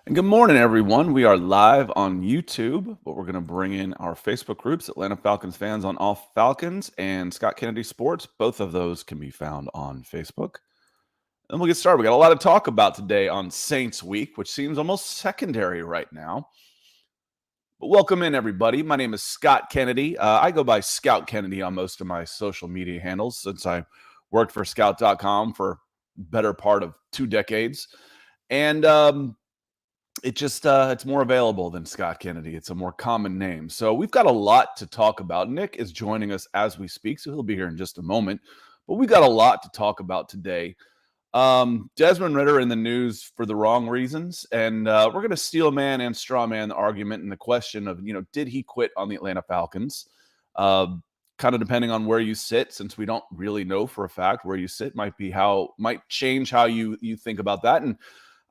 And good morning, everyone. We are live on YouTube, but we're going to bring in our Facebook groups, Atlanta Falcons fans on All Falcons and Scott Kennedy Sports. Both of those can be found on Facebook. And we'll get started. We got a lot to talk about today on Saints Week, which seems almost secondary right now. But welcome in, everybody. My name is Scott Kennedy. I go by Scout Kennedy on most of my social media handles since I worked for Scout.com for better part of 2 decades. And it's more available than Scott Kennedy. It's a more common name. So we've got a lot to talk about. Nick is joining us as we speak, so he'll be here in just a moment. But we've got a lot to talk about today. Desmond Ritter in the news for the wrong reasons. And we're going to steel man and straw man the argument and the question of, did he quit on the Atlanta Falcons? Kind of depending on where you sit, since we don't really know for a fact where you sit, might change how you think about that. And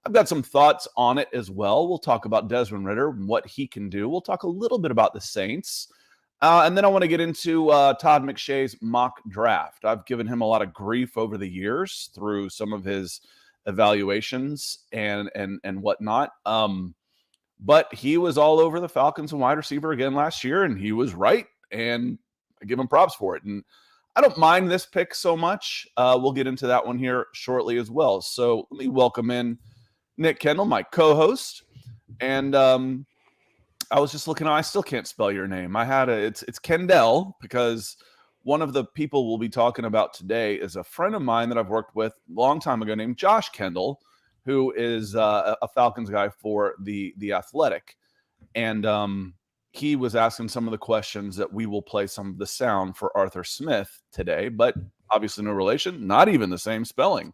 I've got some thoughts on it as well. We'll talk about Desmond Ritter and what he can do. We'll talk a little bit about the Saints. And then I want to get into Todd McShay's mock draft. I've given him a lot of grief over the years through some of his evaluations and whatnot. But he was all over the Falcons and wide receiver again last year, and he was right. And I give him props for it. And I don't mind this pick so much. We'll get into that one here shortly as well. So let me welcome in Nick Kendall, my co-host. And I was just looking, I still can't spell your name. It's Kendall, because one of the people we'll be talking about today is a friend of mine that I've worked with a long time ago named Josh Kendall, who is a Falcons guy for the Athletic. And he was asking some of the questions that we will play some of the sound for Arthur Smith today, but obviously no relation, not even the same spelling.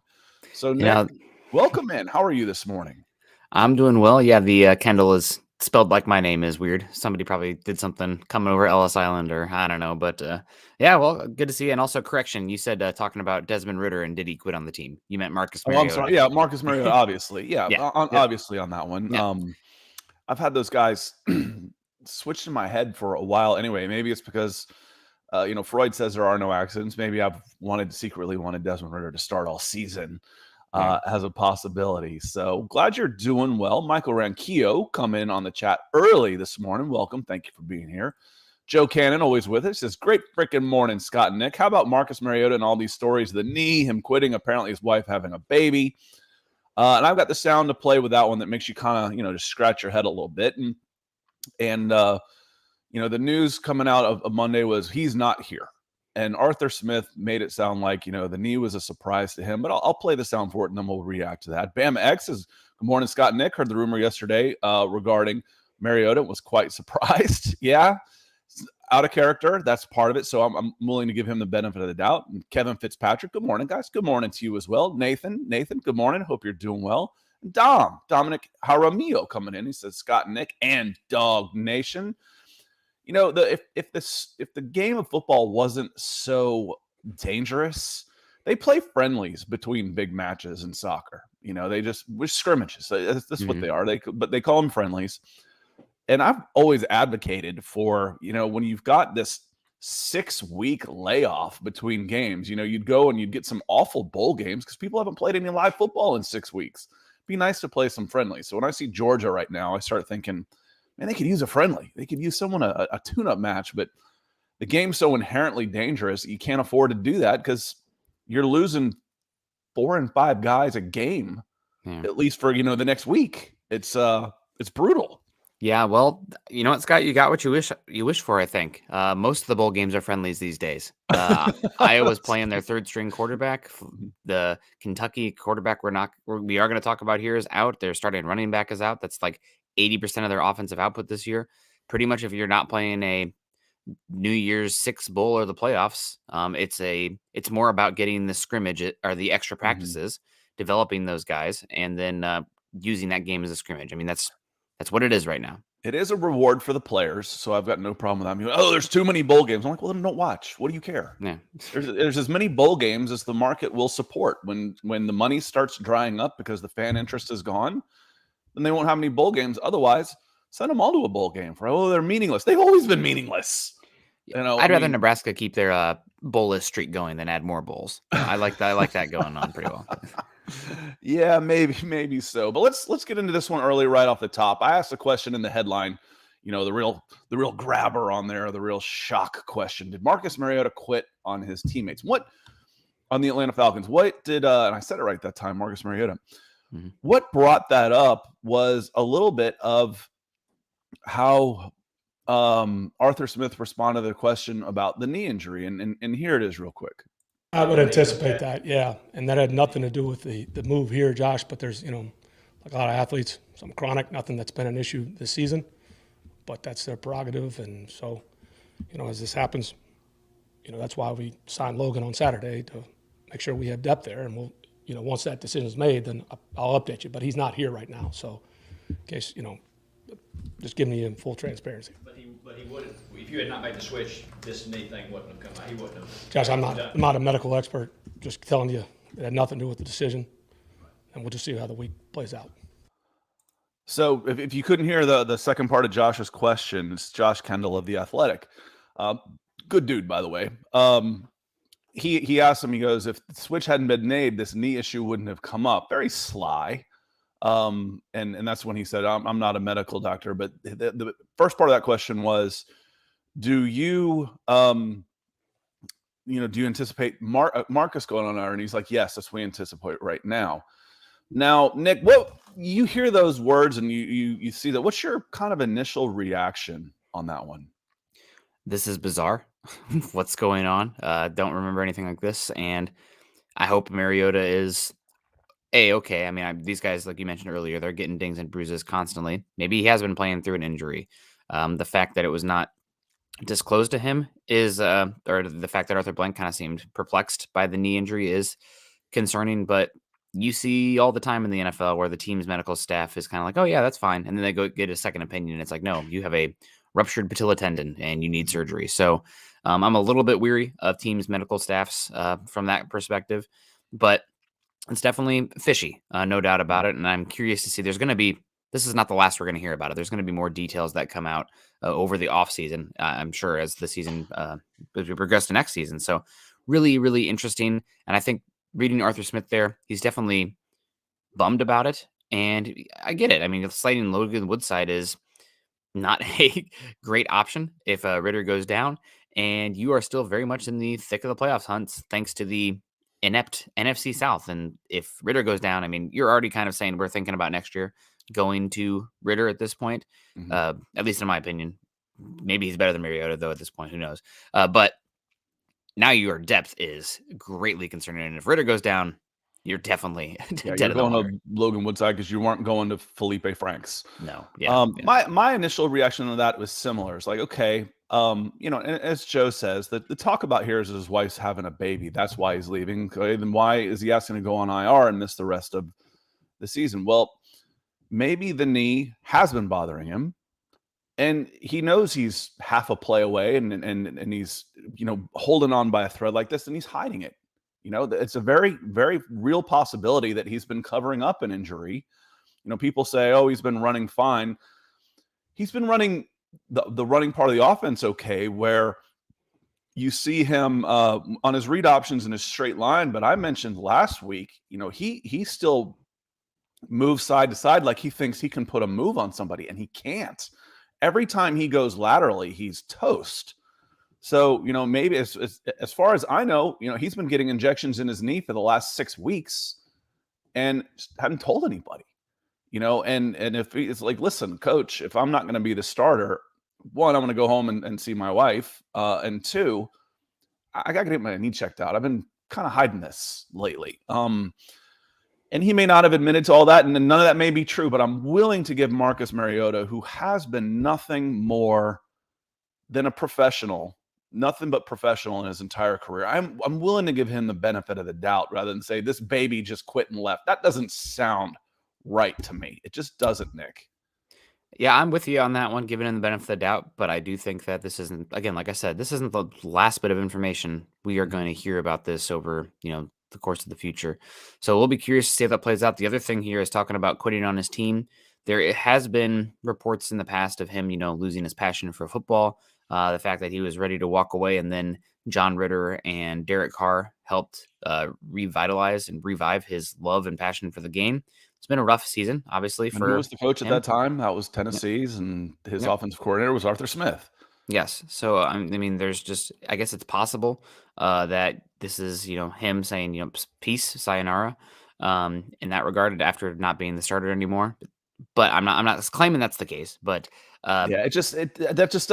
So Nick, welcome in. How are you this morning? I'm doing well. Yeah, the Kendall is spelled like my name is weird. Somebody probably did something coming over Ellis Island, or I don't know. But yeah, well, good to see you. And also, correction, you said talking about Desmond Ritter and did he quit on the team? You meant Marcus Mariota. Oh, I'm sorry. Yeah, Marcus Mariota, obviously. Yeah, obviously on that one. Yeah. I've had those guys switched in my head for a while anyway. Maybe it's because Freud says there are no accidents. Maybe I've secretly wanted Desmond Ritter to start all season as a possibility. So glad you're doing well. Michael Ranquillo come in on the chat early this morning. Welcome. Thank you for being here. Joe Cannon, always with us, says, great freaking morning, Scott and Nick. How about Marcus Mariota and all these stories? The knee, him quitting, apparently his wife having a baby. And I've got the sound to play with that one that makes you kind of, just scratch your head a little bit. And the news coming out of Monday was he's not here. And Arthur Smith made it sound like, the knee was a surprise to him. But I'll play the sound for it, and then we'll react to that. Bam X says, good morning, Scott and Nick. Heard the rumor yesterday regarding Mariota. Was quite surprised. Yeah, out of character. That's part of it. So I'm willing to give him the benefit of the doubt. And Kevin Fitzpatrick, good morning, guys. Good morning to you as well. Nathan, good morning. Hope you're doing well. And Dominic Jaramillo coming in. He says, Scott and Nick and Dog Nation. If the game of football wasn't so dangerous, they play friendlies between big matches in soccer. They just scrimmages. That's what they are. But they call them friendlies. And I've always advocated for, when you've got this 6-week layoff between games, you'd go and you'd get some awful bowl games because people haven't played any live football in 6 weeks. It'd be nice to play some friendlies. So when I see Georgia right now, I start thinking, man, they could use a friendly. They could use someone a tune-up match, but the game's so inherently dangerous, you can't afford to do that because you're losing 4 and 5 guys a game, at least for the next week. It's brutal. Yeah, well, you know what, Scott, you got what you wish for. I think most of the bowl games are friendlies these days. Iowa's playing their 3rd-string quarterback. The Kentucky quarterback we are going to talk about here is out. Their starting running back is out. That's like 80% of their offensive output this year. Pretty much, if you're not playing a New Year's Six bowl or the playoffs, it's more about getting the scrimmage or the extra practices, developing those guys, and then using that game as a scrimmage. I mean, that's what it is right now. It is a reward for the players, so I've got no problem with that. There's too many bowl games. I'm like, well, then don't watch. What do you care? Yeah, there's as many bowl games as the market will support. When the money starts drying up because the fan interest is gone, then they won't have any bowl games. Otherwise, send them all to a bowl game. They're meaningless. They've always been meaningless. I'd rather Nebraska keep their bowlless streak going than add more bowls. I like that going on pretty well. Yeah, maybe so. But let's get into this one early, right off the top. I asked a question in the headline, the real grabber on there, the real shock question. Did Marcus Mariota quit on his teammates? What on the Atlanta Falcons? What did and I said it right that time, Marcus Mariota. Mm-hmm. What brought that up was a little bit of how Arthur Smith responded to the question about the knee injury, and here it is real quick. I would anticipate that, yeah. And that had nothing to do with the move here, Josh, but there's, like a lot of athletes, some chronic, nothing that's been an issue this season, but that's their prerogative. And so, as this happens, that's why we signed Logan on Saturday to make sure we have depth there. And we'll, once that decision is made, then I'll update you. But he's not here right now. So in case, just giving you full transparency. But he wouldn't. If you had not made the switch, this knee thing wouldn't have come out. He wouldn't have. Josh, I'm not a medical expert. Just telling you it had nothing to do with the decision, and we'll just see how the week plays out. So if you couldn't hear the second part of Josh's question, it's Josh Kendall of The Athletic. Good dude, by the way. He asked him, he goes, if the switch hadn't been made, this knee issue wouldn't have come up. Very sly. And that's when he said, I'm not a medical doctor. But the first part of that question was, do you anticipate Marcus going on IR? And he's like, yes, that's what we anticipate right now. Now, Nick, you hear those words and you see that. What's your kind of initial reaction on that one? This is bizarre. What's going on? Don't remember anything like this. And I hope Mariota is okay. I mean, these guys, like you mentioned earlier, they're getting dings and bruises constantly. Maybe he has been playing through an injury. The fact that it was not disclosed to him is, or the fact that Arthur Blank kind of seemed perplexed by the knee injury is concerning. But you see all the time in the NFL where the team's medical staff is kind of like, oh, yeah, that's fine. And then they go get a second opinion. And it's like, no, you have a ruptured patella tendon and you need surgery. So I'm a little bit weary of teams' medical staffs from that perspective. But it's definitely fishy, no doubt about it. And I'm curious to see, this is not the last we're going to hear about it. There's going to be more details that come out over the offseason, I'm sure, as the season, as we progress to next season. So really, really interesting. And I think reading Arthur Smith there, he's definitely bummed about it. And I get it. I mean, sliding Logan Woodside is not a great option if Ritter goes down. And you are still very much in the thick of the playoffs hunts, thanks to the inept NFC South. And if Ritter goes down, I mean, you're already kind of saying we're thinking about next year going to Ritter at this point, at least in my opinion. Maybe he's better than Mariota, though, at this point. Who knows? But now your depth is greatly concerning. And if Ritter goes down, you're definitely dead you're in the going water. to Logan Woodside because you weren't going to Felipe Franks. No. Yeah. My initial reaction to that was similar. It's like, okay, and as Joe says, the talk about here is his wife's having a baby. That's why he's leaving. Okay, then why is he asking to go on IR and miss the rest of the season? Well, maybe the knee has been bothering him, and he knows he's half a play away, and he's holding on by a thread like this, and he's hiding it. It's a very, very real possibility that he's been covering up an injury. People say, oh, he's been running fine. He's been running the running part of the offense okay, where you see him on his read options in his straight line. But I mentioned last week, he still moves side to side like he thinks he can put a move on somebody, and he can't. Every time he goes laterally, he's toast. So, maybe as far as I know, he's been getting injections in his knee for the last 6 weeks and haven't told anybody, and if it's like, listen, coach, if I'm not going to be the starter, one, I'm going to go home and see my wife. And two, I got to get my knee checked out. I've been kind of hiding this lately. And he may not have admitted to all that, and none of that may be true, but I'm willing to give Marcus Mariota, who has been nothing more than a professional, nothing but professional in his entire career. I'm willing to give him the benefit of the doubt rather than say this baby just quit and left. That doesn't sound right to me. It just doesn't, Nick. Yeah, I'm with you on that one, giving him the benefit of the doubt. But I do think that this isn't, again, like I said, this isn't the last bit of information we are going to hear about this over, the course of the future. So we'll be curious to see how that plays out. The other thing here is talking about quitting on his team. There has been reports in the past of him, losing his passion for football. The fact that he was ready to walk away and then John Ritter and Derek Carr helped revitalize and revive his love and passion for the game. It's been a rough season, obviously, And for who was the coach at him. that time? That was Tennessee's, and his offensive coordinator was Arthur Smith. Yes. So, I mean, there's just, I guess it's possible that this is, him saying, peace, sayonara, in that regard, after not being the starter anymore. But I'm not claiming that's the case. But Yeah, that just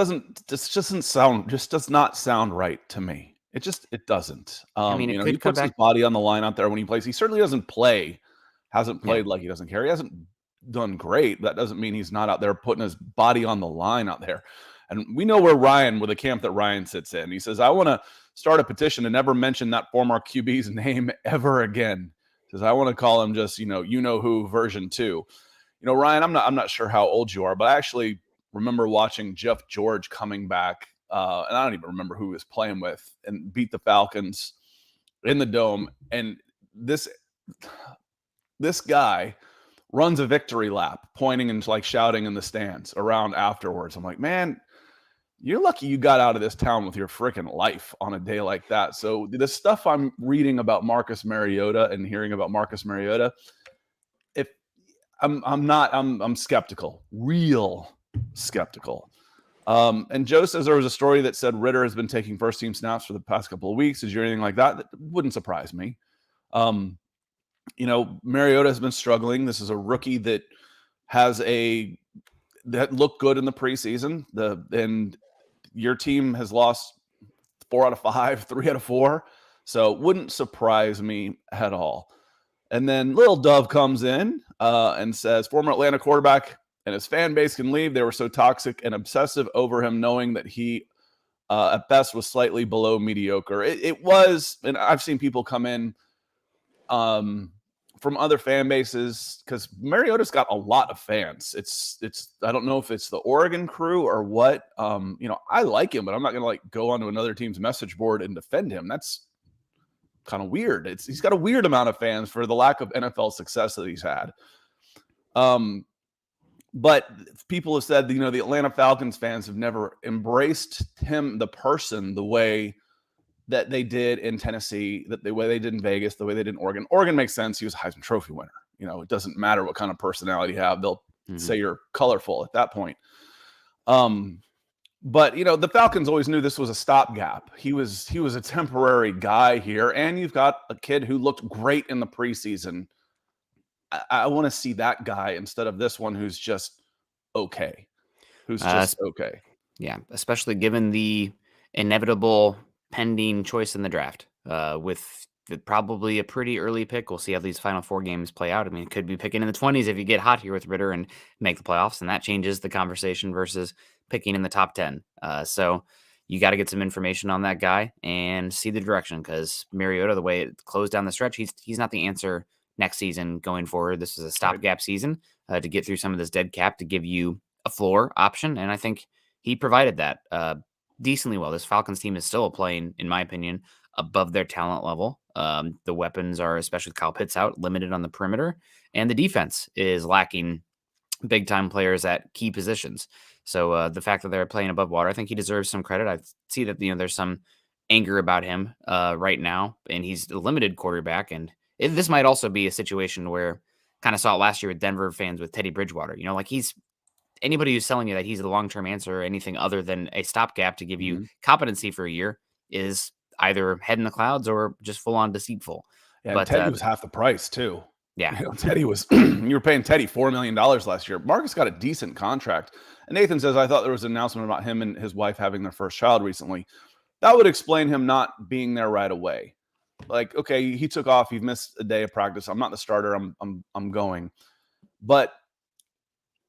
does not sound right to me. It doesn't. I mean, it he could come puts his back. body on the line out there when he plays. He certainly hasn't played like he doesn't care. He hasn't done great. That doesn't mean he's not out there putting his body on the line out there. And we know where Ryann, with the camp that Ryann sits in, he says, I want to start a petition to never mention that former QB's name ever again. He says, I want to call him just, who version 2. Ryan, I'm not sure how old you are, but I actually remember watching Jeff George coming back, and I don't even remember who he was playing with, and beat the Falcons in the Dome. And this guy runs a victory lap, pointing and shouting in the stands around afterwards. I'm like, man, you're lucky you got out of this town with your freaking life on a day like that. So the stuff I'm reading about Marcus Mariota and hearing about Marcus Mariota, I'm skeptical, real skeptical. And Joe says there was a story that said Ritter has been taking first team snaps for the past couple of weeks. Is there anything like that? That wouldn't surprise me. Mariota has been struggling. This is a rookie that that looked good in the preseason. And your team has lost 4 out of 5, 3 out of 4. So it wouldn't surprise me at all. And then Lil Dove comes in and says, former Atlanta quarterback and his fan base can leave. They were so toxic and obsessive over him, knowing that he, at best, was slightly below mediocre. It was, and I've seen people come in from other fan bases, because Mariota's got a lot of fans. It's I don't know if it's the Oregon crew or what. I like him, but I'm not going to go onto another team's message board and defend him. That's kind of weird. He's got a weird amount of fans for the lack of NFL success that he's had. But people have said, the Atlanta Falcons fans have never embraced him, the person, the way that they did in Tennessee, the way they did in Vegas, the way they did in Oregon. Oregon makes sense. He was a Heisman Trophy winner. It doesn't matter what kind of personality you have. They'll say you're colorful at that point. But the Falcons always knew this was a stopgap. He was a temporary guy here, and you've got a kid who looked great in the preseason. I want to see that guy instead of this one who's just okay. Okay. Yeah, especially given the inevitable pending choice in the draft, with probably a pretty early pick. We'll see how these final 4 games play out. I mean, it could be picking in the 20s if you get hot here with Ritter and make the playoffs, and that changes the conversation versus picking in the top 10. So you got to get some information on that guy and see the direction, because Mariota, the way it closed down the stretch, he's not the answer next season going forward. This is a stopgap season to get through some of this dead cap, to give you a floor option, and I think he provided that decently well. This Falcons team is still playing, in my opinion, above their talent level. The weapons are, especially with Kyle Pitts out, limited on the perimeter, and the defense is lacking big-time players at key positions. So the fact that they're playing above water, I think he deserves some credit. I see that there's some anger about him right now, and he's a limited quarterback, and this might also be a situation where, kind of saw it last year with Denver fans with Teddy Bridgewater. He's anybody who's telling you that he's the long-term answer or anything other than a stopgap to give you competency for a year is either head in the clouds or just full-on deceitful. Yeah, but Teddy was half the price too. Yeah, Teddy was. You were paying Teddy $4 million last year. Marcus got a decent contract. And Nathan says, I thought there was an announcement about him and his wife having their first child recently. That would explain him not being there right away. Okay, he took off. He missed a day of practice. I'm not the starter. I'm going. But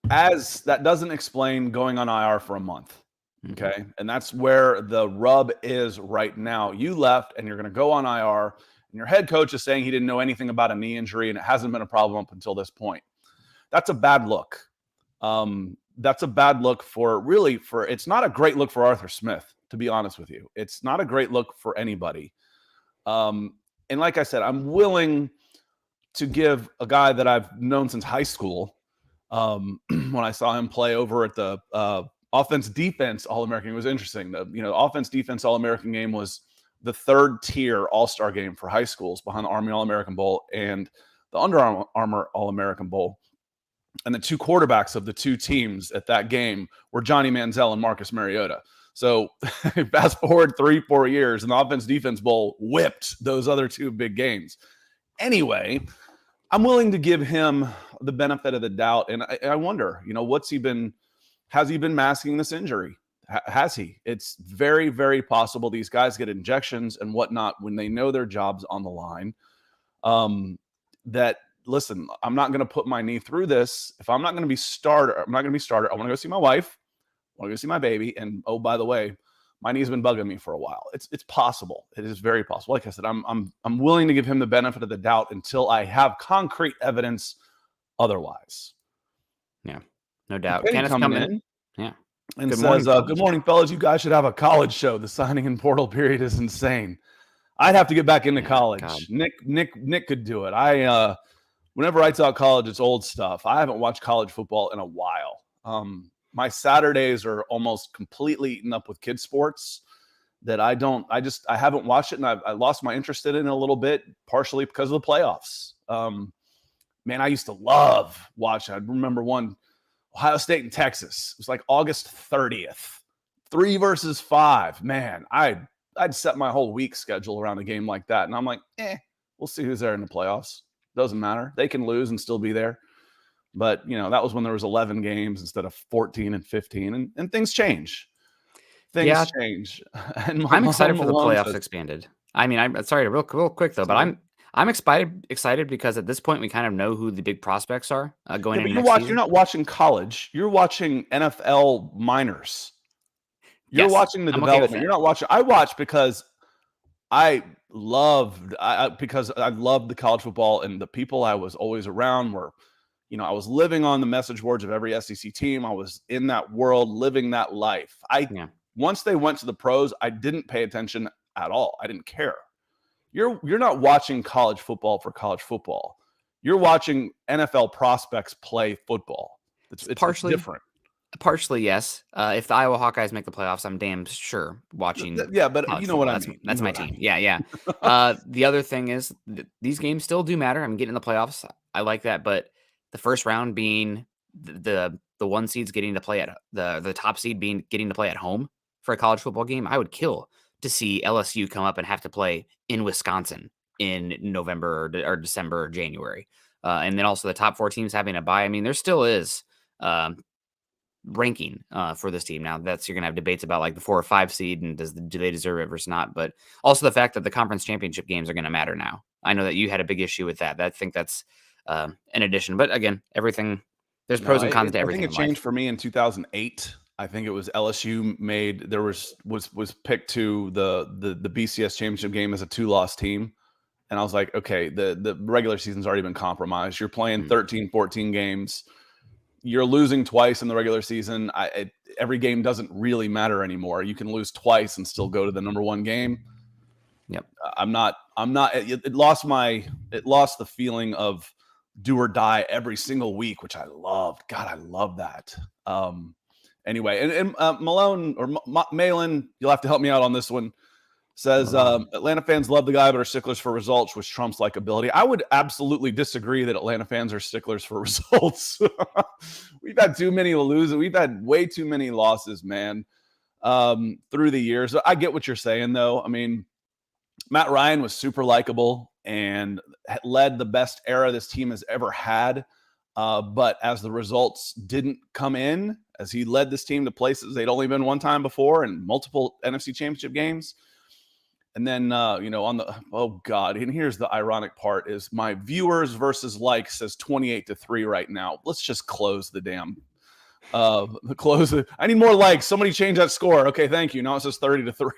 as that doesn't explain going on IR for a month. Okay. And that's where the rub is right now. You left and you're going to go on IR, and your head coach is saying he didn't know anything about a knee injury and it hasn't been a problem up until this point. That's a bad look. That's a bad look it's not a great look for Arthur Smith, to be honest with you. It's not a great look for anybody. And like I said, I'm willing to give a guy that I've known since high school, when I saw him play over at the offense defense All-American. It was interesting. The offense defense All-American game was the third tier All-Star game for high schools behind the Army All-American Bowl and the Under Armour All-American Bowl. And the two quarterbacks of the two teams at that game were Johnny Manziel and Marcus Mariota. So fast forward 3-4 years, and the Offense-Defense Bowl whipped those other two big games. Anyway, I'm willing to give him the benefit of the doubt. And I wonder, has he been masking this injury? Has he? It's very, very possible these guys get injections and whatnot when they know their job's on the line. Listen, I'm not going to put my knee through this. If I'm not going to be starter, I want to go see my wife. I want to go see my baby. And oh, by the way, my knee's been bugging me for a while. It's possible. It is very possible. Like I said, I'm willing to give him the benefit of the doubt until I have concrete evidence otherwise. Yeah, no doubt. Kenny coming in. Yeah. And good says, good morning, fellas. You guys should have a college show. The signing and portal period is insane. I'd have to get back into college. God. Nick could do it. Whenever I talk college, it's old stuff. I haven't watched college football in a while. My Saturdays are almost completely eaten up with kids sports that I haven't watched it, and I lost my interest in it a little bit, partially because of the playoffs. Man, I used to love watching. I remember one, Ohio State and Texas. It was like August 30th, 3 versus 5. Man, I'd set my whole week schedule around a game like that. And I'm like, we'll see who's there in the playoffs. Doesn't matter. They can lose and still be there. But, that was when there was 11 games instead of 14 and 15. And things change. Things change. And I'm excited for the playoffs expanded. I mean, I'm sorry, real quick, though, but I'm excited because at this point we kind of know who the big prospects are going into next season. You're not watching college. You're watching NFL minors. You're watching the development. You're not watching. I watch because I loved the college football, and the people I was always around were, I was living on the message boards of every SEC team. I was in that world, living that life. Once they went to the pros, I didn't pay attention at all. I didn't care. You're not watching college football for college football. You're watching NFL prospects play football. It's partially different. Partially, yes. If the Iowa Hawkeyes make the playoffs, I'm damn sure watching. Yeah, but you know what I mean. That's my team. Yeah. The other thing is these games still do matter. I'm getting the playoffs. I like that, but the first round being the one seeds getting to play at the top seed getting to play at home for a college football game, I would kill to see LSU come up and have to play in Wisconsin in November or December or January. And then also the top 4 teams having a bye. I mean, there still is ranking for this team. Now you're going to have debates about like the 4 or 5 seed and do they deserve it versus not, but also the fact that the conference championship games are going to matter now. I know that you had a big issue with that. I think that's an addition, but again, there's pros and cons to everything. I think it changed for me in 2008. I think it was LSU was picked to the BCS championship game as a 2-loss team. And I was like, okay, the regular season's already been compromised. You're playing 13, 14 games. You're losing twice in the regular season. Every game doesn't really matter anymore. You can lose twice and still go to the number 1 game. Yep. It lost the feeling of do or die every single week, which I loved. God, I love that. Anyway, and Malone or Malin, you'll have to help me out on this one. Says Atlanta fans love the guy, but are sticklers for results, which trumps likability. I would absolutely disagree that Atlanta fans are sticklers for results. We've had too many losses. We've had way too many losses, man, through the years. I get what you're saying, though. I mean, Matt Ryan was super likable and led the best era this team has ever had. But as the results didn't come in, as he led this team to places they'd only been one time before and multiple NFC championship games. And then, oh God, and here's the ironic part is my viewers versus likes says 28-3 right now. Let's just close the damn, close it. I need more likes. Somebody change that score. Okay. Thank you. Now it says 30-3.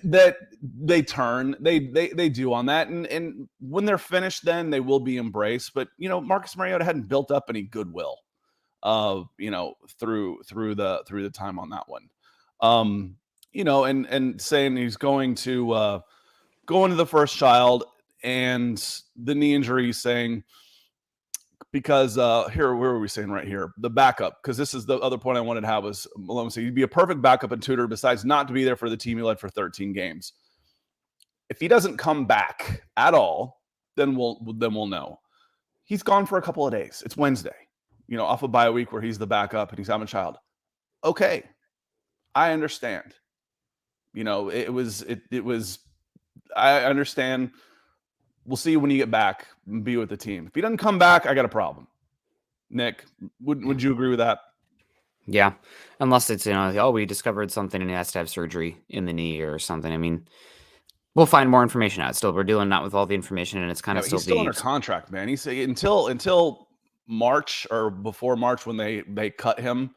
That they turn, they do on that. And when they're finished, then they will be embraced. But, Marcus Mariota hadn't built up any goodwill, through the time on that one. And saying he's going to the first child and the knee injury, saying because where were we saying right here? The backup, because this is the other point I wanted to have was Malone said he'd be a perfect backup and tutor besides not to be there for the team he led for 13 games. If he doesn't come back at all, then we'll know. He's gone for a couple of days. It's Wednesday, off a bye week where he's the backup and he's having a child. Okay, I understand. It was. I understand. We'll see when you get back and be with the team. If he doesn't come back, I got a problem. Nick, would you agree with that? Yeah, unless it's we discovered something and he has to have surgery in the knee or something. I mean, we'll find more information out. Still, we're dealing not with all the information, and it's kind of he's still under contract, man. He's until March or before March when they cut him,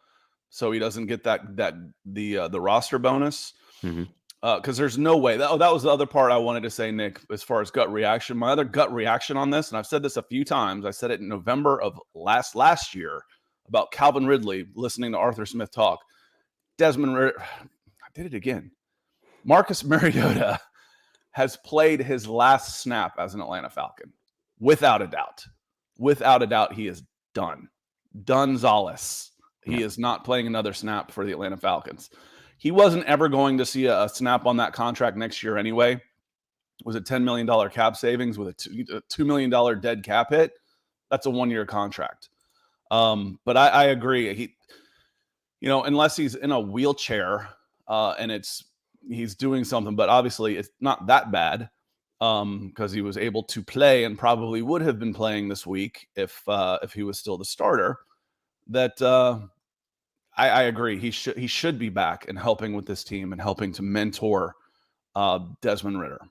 so he doesn't get the roster bonus. Mm-hmm. Because there's no way. That was the other part I wanted to say, Nick, as far as gut reaction. My other gut reaction on this, and I've said this a few times. I said it in November of last year about Calvin Ridley listening to Arthur Smith talk. Desmond Ritter, I did it again. Marcus Mariota has played his last snap as an Atlanta Falcon. Without a doubt. Without a doubt, he is done. Gonzalez. He is not playing another snap for the Atlanta Falcons. He wasn't ever going to see a snap on that contract next year anyway. It was a $10 million cap savings with a $2 million dead cap hit. That's a 1-year contract. But I agree. He, unless he's in a wheelchair and he's doing something, but obviously it's not that bad because he was able to play and probably would have been playing this week if he was still the starter. I agree. He should be back and helping with this team and helping to mentor Desmond Ritter.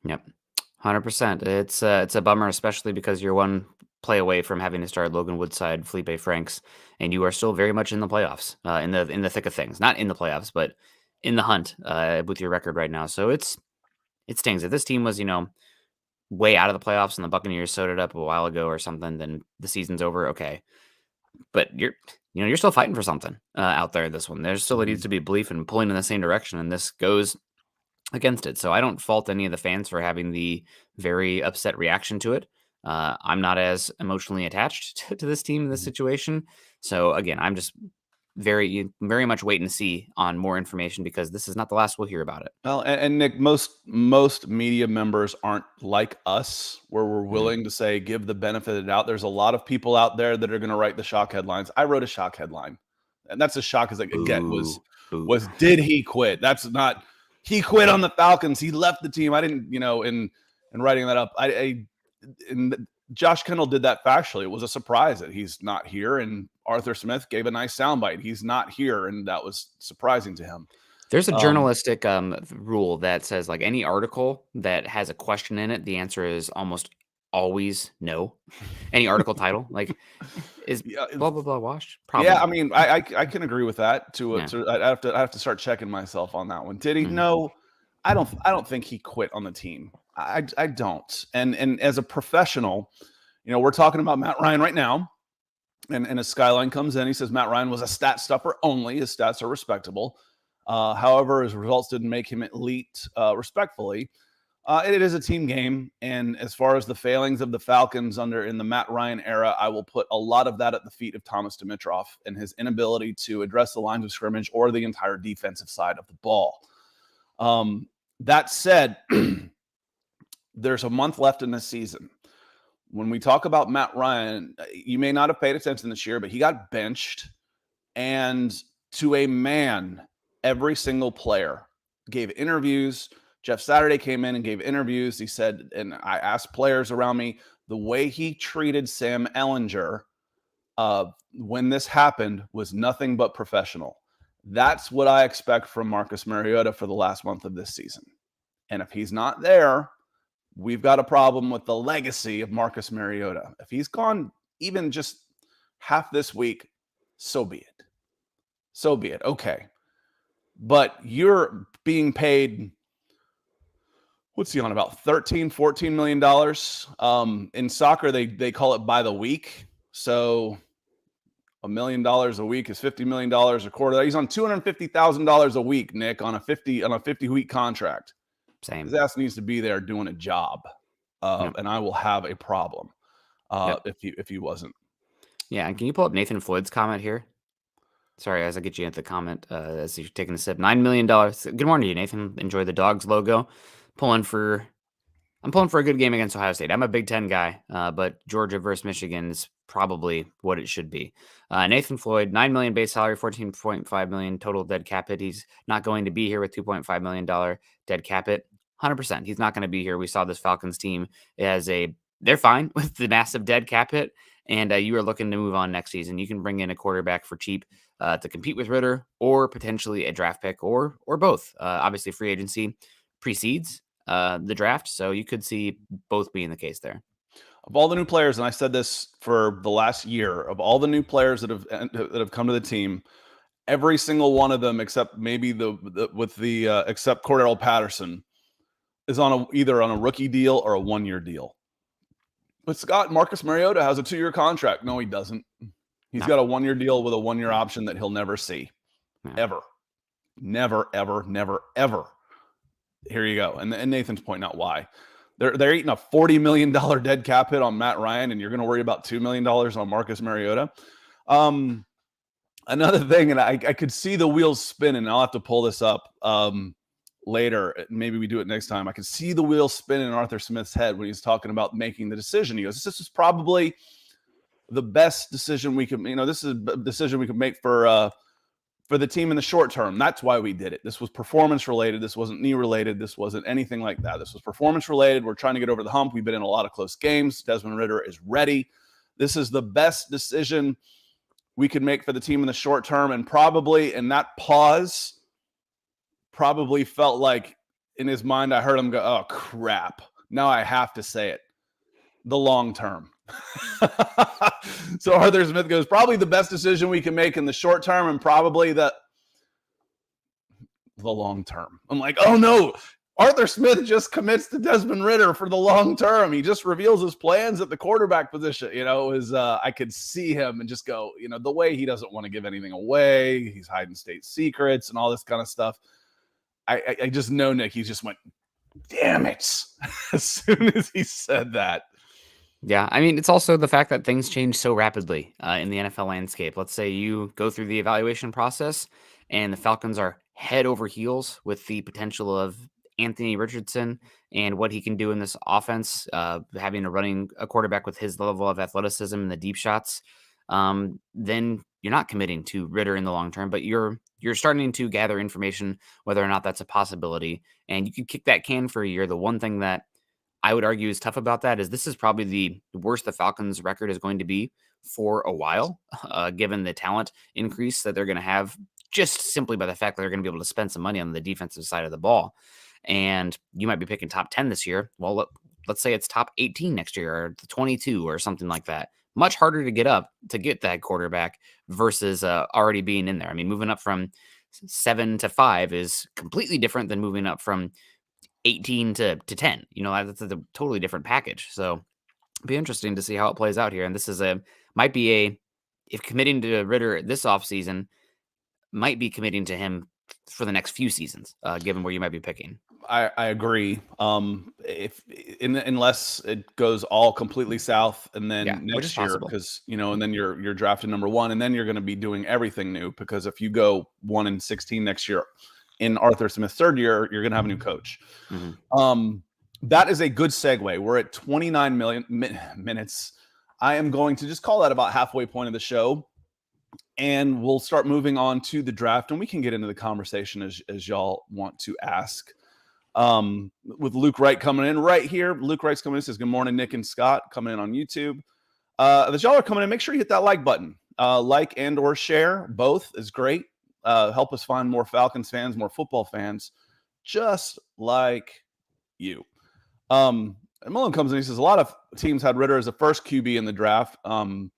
Yep, 100%. It's a bummer, especially because you're one play away from having to start Logan Woodside, Felipe Franks, and you are still very much in the playoffs, in the thick of things. Not in the playoffs, but in the hunt with your record right now. So it stings. If this team was way out of the playoffs and the Buccaneers sewed it up a while ago or something, then the season's over. Okay, but you're still fighting for something out there. This one, there still needs to be belief and pulling in the same direction, and this goes against it. So I don't fault any of the fans for having the very upset reaction to it. I'm not as emotionally attached to this team in this situation. So again, I'm just very, very much waiting to see on more information because this is not the last we'll hear about it. Well, and Nick, most media members aren't like us, where we're willing to say, give the benefit of the doubt. There's a lot of people out there that are going to write the shock headlines. I wrote a shock headline, and that's as shock as I could get was did he quit? That's not, he quit on the Falcons. He left the team. I didn't, in writing that up, and Josh Kendall did that factually. It was a surprise that he's not here, and Arthur Smith gave a nice soundbite. He's not here, and that was surprising to him. There's a journalistic rule that says like any article that has a question in it, the answer is almost always no. Any article title like is blah blah blah washed. Probably. Yeah, I mean, I can agree with that. I have to start checking myself on that one. Did he? No, I don't think he quit on the team. I don't. And as a professional, we're talking about Matt Ryan right now. And as Skyline comes in, he says Matt Ryan was a stat stuffer only. His stats are respectable. However, his results didn't make him elite respectfully. It is a team game. And as far as the failings of the Falcons in the Matt Ryan era, I will put a lot of that at the feet of Thomas Dimitroff and his inability to address the lines of scrimmage or the entire defensive side of the ball. That said, there's a month left in this season. When we talk about Matt Ryan, you may not have paid attention this year, but he got benched. And to a man, every single player gave interviews. Jeff Saturday came in and gave interviews. He said, and I asked players around me, the way he treated Sam Ehlinger when this happened was nothing but professional. That's what I expect from Marcus Mariota for the last month of this season. And if he's not there, we've got a problem with the legacy of Marcus Mariota. If he's gone even just half this week, so be it. So be it. Okay. But you're being paid, what's he on, about $13-14 million? In soccer, they call it by the week. So $1 million a week is $50 million a quarter. He's on $250,000 a week, Nick, on a 50-week contract. Same. His ass needs to be there doing a job, and I will have a problem. if he wasn't. Yeah, and can you pull up Nathan Floyd's comment here? Sorry, as I get you into the comment, as you're taking a sip. $9 million. Good morning to you, Nathan. Enjoy the Dogs logo. I'm pulling for a good game against Ohio State. I'm a Big Ten guy, but Georgia versus Michigan is probably what it should be. Nathan Floyd, $9 million base salary, $14.5 million total dead cap hit. He's not going to be here with $2.5 million dead cap hit. 100%. He's not going to be here. We saw this Falcons team they're fine with the massive dead cap hit, and you are looking to move on next season. You can bring in a quarterback for cheap to compete with Ritter, or potentially a draft pick, or both. Obviously, free agency precedes the draft, so you could see both being the case there. Of all the new players, and I said this for the last year, of all the new players that have come to the team, every single one of them, except maybe except Cordell Patterson, is either on a rookie deal or a 1-year deal. But Marcus Mariota has a 2-year contract. No, he doesn't. He's got a 1-year deal with a 1-year option that he'll never see. Ever. Never, ever, never, ever. Here you go. And Nathan's pointing out why. They're eating a $40 million dead cap hit on Matt Ryan, and you're going to worry about $2 million on Marcus Mariota. Another thing, and I could see the wheels spinning. I'll have to pull this up later. Maybe we do it next time. I could see the wheels spinning in Arthur Smith's head when he's talking about making the decision. He goes, "This is probably the best decision we could. This is a decision we could make for the team in the short term. That's why we did it. This was performance related. This wasn't knee related. This wasn't anything like that. This was performance related. We're trying to get over the hump. We've been in a lot of close games. Desmond Ritter is ready. This is the best decision we could make for the team in the short term." And probably in that pause, probably felt like in his mind, I heard him go, "Oh, crap. Now I have to say it. The long term." So Arthur Smith goes, "Probably the best decision we can make in the short term, and probably the long term." I'm like, oh no, Arthur Smith just commits to Desmond Ritter for the long term. He just reveals his plans at the quarterback position. I could see him and just go, the way he doesn't want to give anything away. He's hiding state secrets and all this kind of stuff. I just know, Nick, he just went, damn it, as soon as he said that. Yeah, I mean, it's also the fact that things change so rapidly in the NFL landscape. Let's say you go through the evaluation process and the Falcons are head over heels with the potential of Anthony Richardson and what he can do in this offense, having a quarterback with his level of athleticism and the deep shots. Then you're not committing to Ritter in the long term, but you're starting to gather information whether or not that's a possibility. And you can kick that can for a year. The one thing that I would argue is tough about that is this is probably the worst the Falcons record is going to be for a while, given the talent increase that they're going to have just simply by the fact that they're going to be able to spend some money on the defensive side of the ball. And you might be picking top 10 this year. Well, let's say it's top 18 next year or 22 or something like that. Much harder to get that quarterback versus already being in there. I mean, moving up from 7 to 5 is completely different than moving up from 18 to 10. That's a totally different package. So it'll be interesting to see how it plays out here. And this is if committing to Ritter this offseason, might be committing to him for the next few seasons, given where you might be picking. I agree. Unless it goes all completely south, and then next year, because and then you're drafted number 1, and then you're going to be doing everything new. Because if you go 1-16 next year, in Arthur Smith's third year, you're going to have a new coach. Mm-hmm. That is a good segue. We're at 29 minutes. I am going to just call that about halfway point of the show, and we'll start moving on to the draft, and we can get into the conversation as y'all want to ask. With Luke Wright coming in right here. Luke Wright's coming in, says, "Good morning, Nick and Scott," coming in on YouTube. As y'all are coming in, make sure you hit that like button. Like and or share, both is great. Help us find more Falcons fans, more football fans, just like you. And Mullen comes in, he says, "A lot of teams had Ritter as the first QB in the draft, and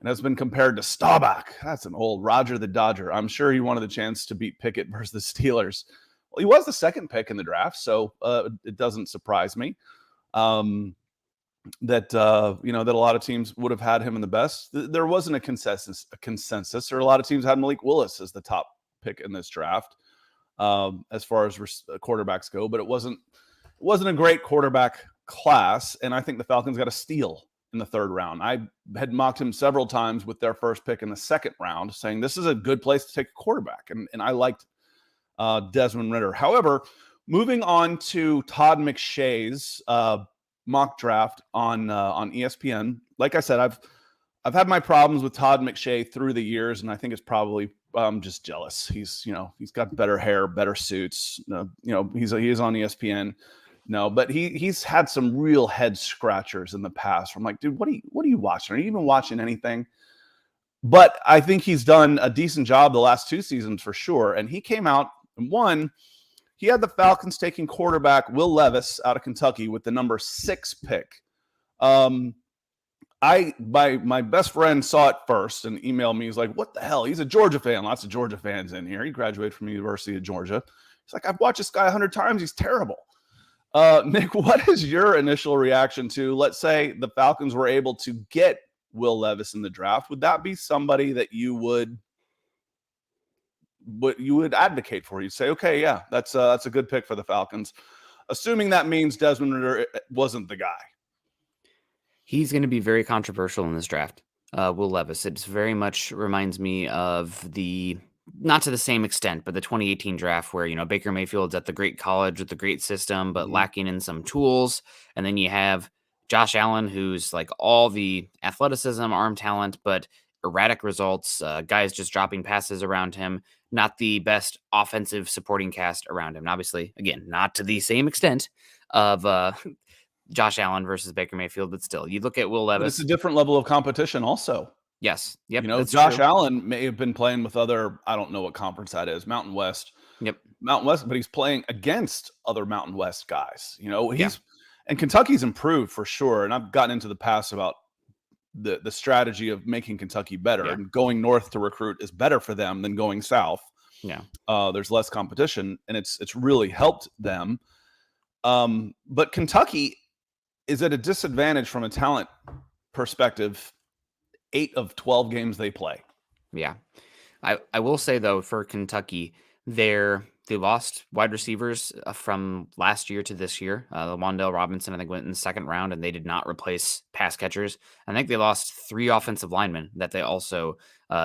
has been compared to Staubach." That's an old Roger the Dodger. I'm sure he wanted the chance to beat Pickett versus the Steelers. Well, he was the second pick in the draft, so it doesn't surprise me that a lot of teams would have had him in the best. There wasn't a consensus, or a lot of teams had Malik Willis as the top pick in this draft as far as quarterbacks go, but it wasn't a great quarterback class, and I think the Falcons got a steal in the 3rd round. I had mocked him several times with their first pick in the 2nd round, saying this is a good place to take a quarterback. And I liked Desmond Ritter. However, moving on to Todd McShay's mock draft on ESPN. Like I said, I've had my problems with Todd McShay through the years, and I think it's probably just jealous. He's got better hair, better suits. He is on ESPN. No, but he's had some real head scratchers in the past. I'm like, dude, what are you watching? Are you even watching anything? But I think he's done a decent job the last 2 seasons for sure. And he came out and won. He had the Falcons taking quarterback Will Levis out of Kentucky with the number 6 pick. My best friend saw it first and emailed me. He's like, what the hell? He's a Georgia fan. Lots of Georgia fans in here. He graduated from the University of Georgia. He's like, I've watched this guy 100 times. He's terrible. Nick, what is your initial reaction to, let's say the Falcons were able to get Will Levis in the draft? Would that be somebody that you would advocate for? You'd say, okay, yeah, that's a good pick for the Falcons, assuming that means Desmond Ritter wasn't the guy. He's going to be very controversial in this draft. Will Levis. It very much reminds me of not to the same extent, but the 2018 draft where, Baker Mayfield's at the great college with the great system, but lacking in some tools. And then you have Josh Allen, who's like all the athleticism, arm talent, but erratic results, guys just dropping passes around him, not the best offensive supporting cast around him. And obviously, again, not to the same extent of Josh Allen versus Baker Mayfield, but still, you look at Will Levis. But it's a different level of competition also. Yes. Yep. Josh Allen may have been playing with other, I don't know what conference that is, Mountain West. Yep. Mountain West, but he's playing against other Mountain West guys. And Kentucky's improved for sure. And I've gotten into the past about the strategy of making Kentucky better, and going north to recruit is better for them than going south. Yeah. There's less competition, and it's really helped them. But Kentucky is at a disadvantage from a talent perspective. 8 of 12 games they play. Yeah. I will say, though, for Kentucky, they lost wide receivers from last year to this year. Wandale Robinson, I think, went in the 2nd round, and they did not replace pass catchers. I think they lost 3 offensive linemen that they also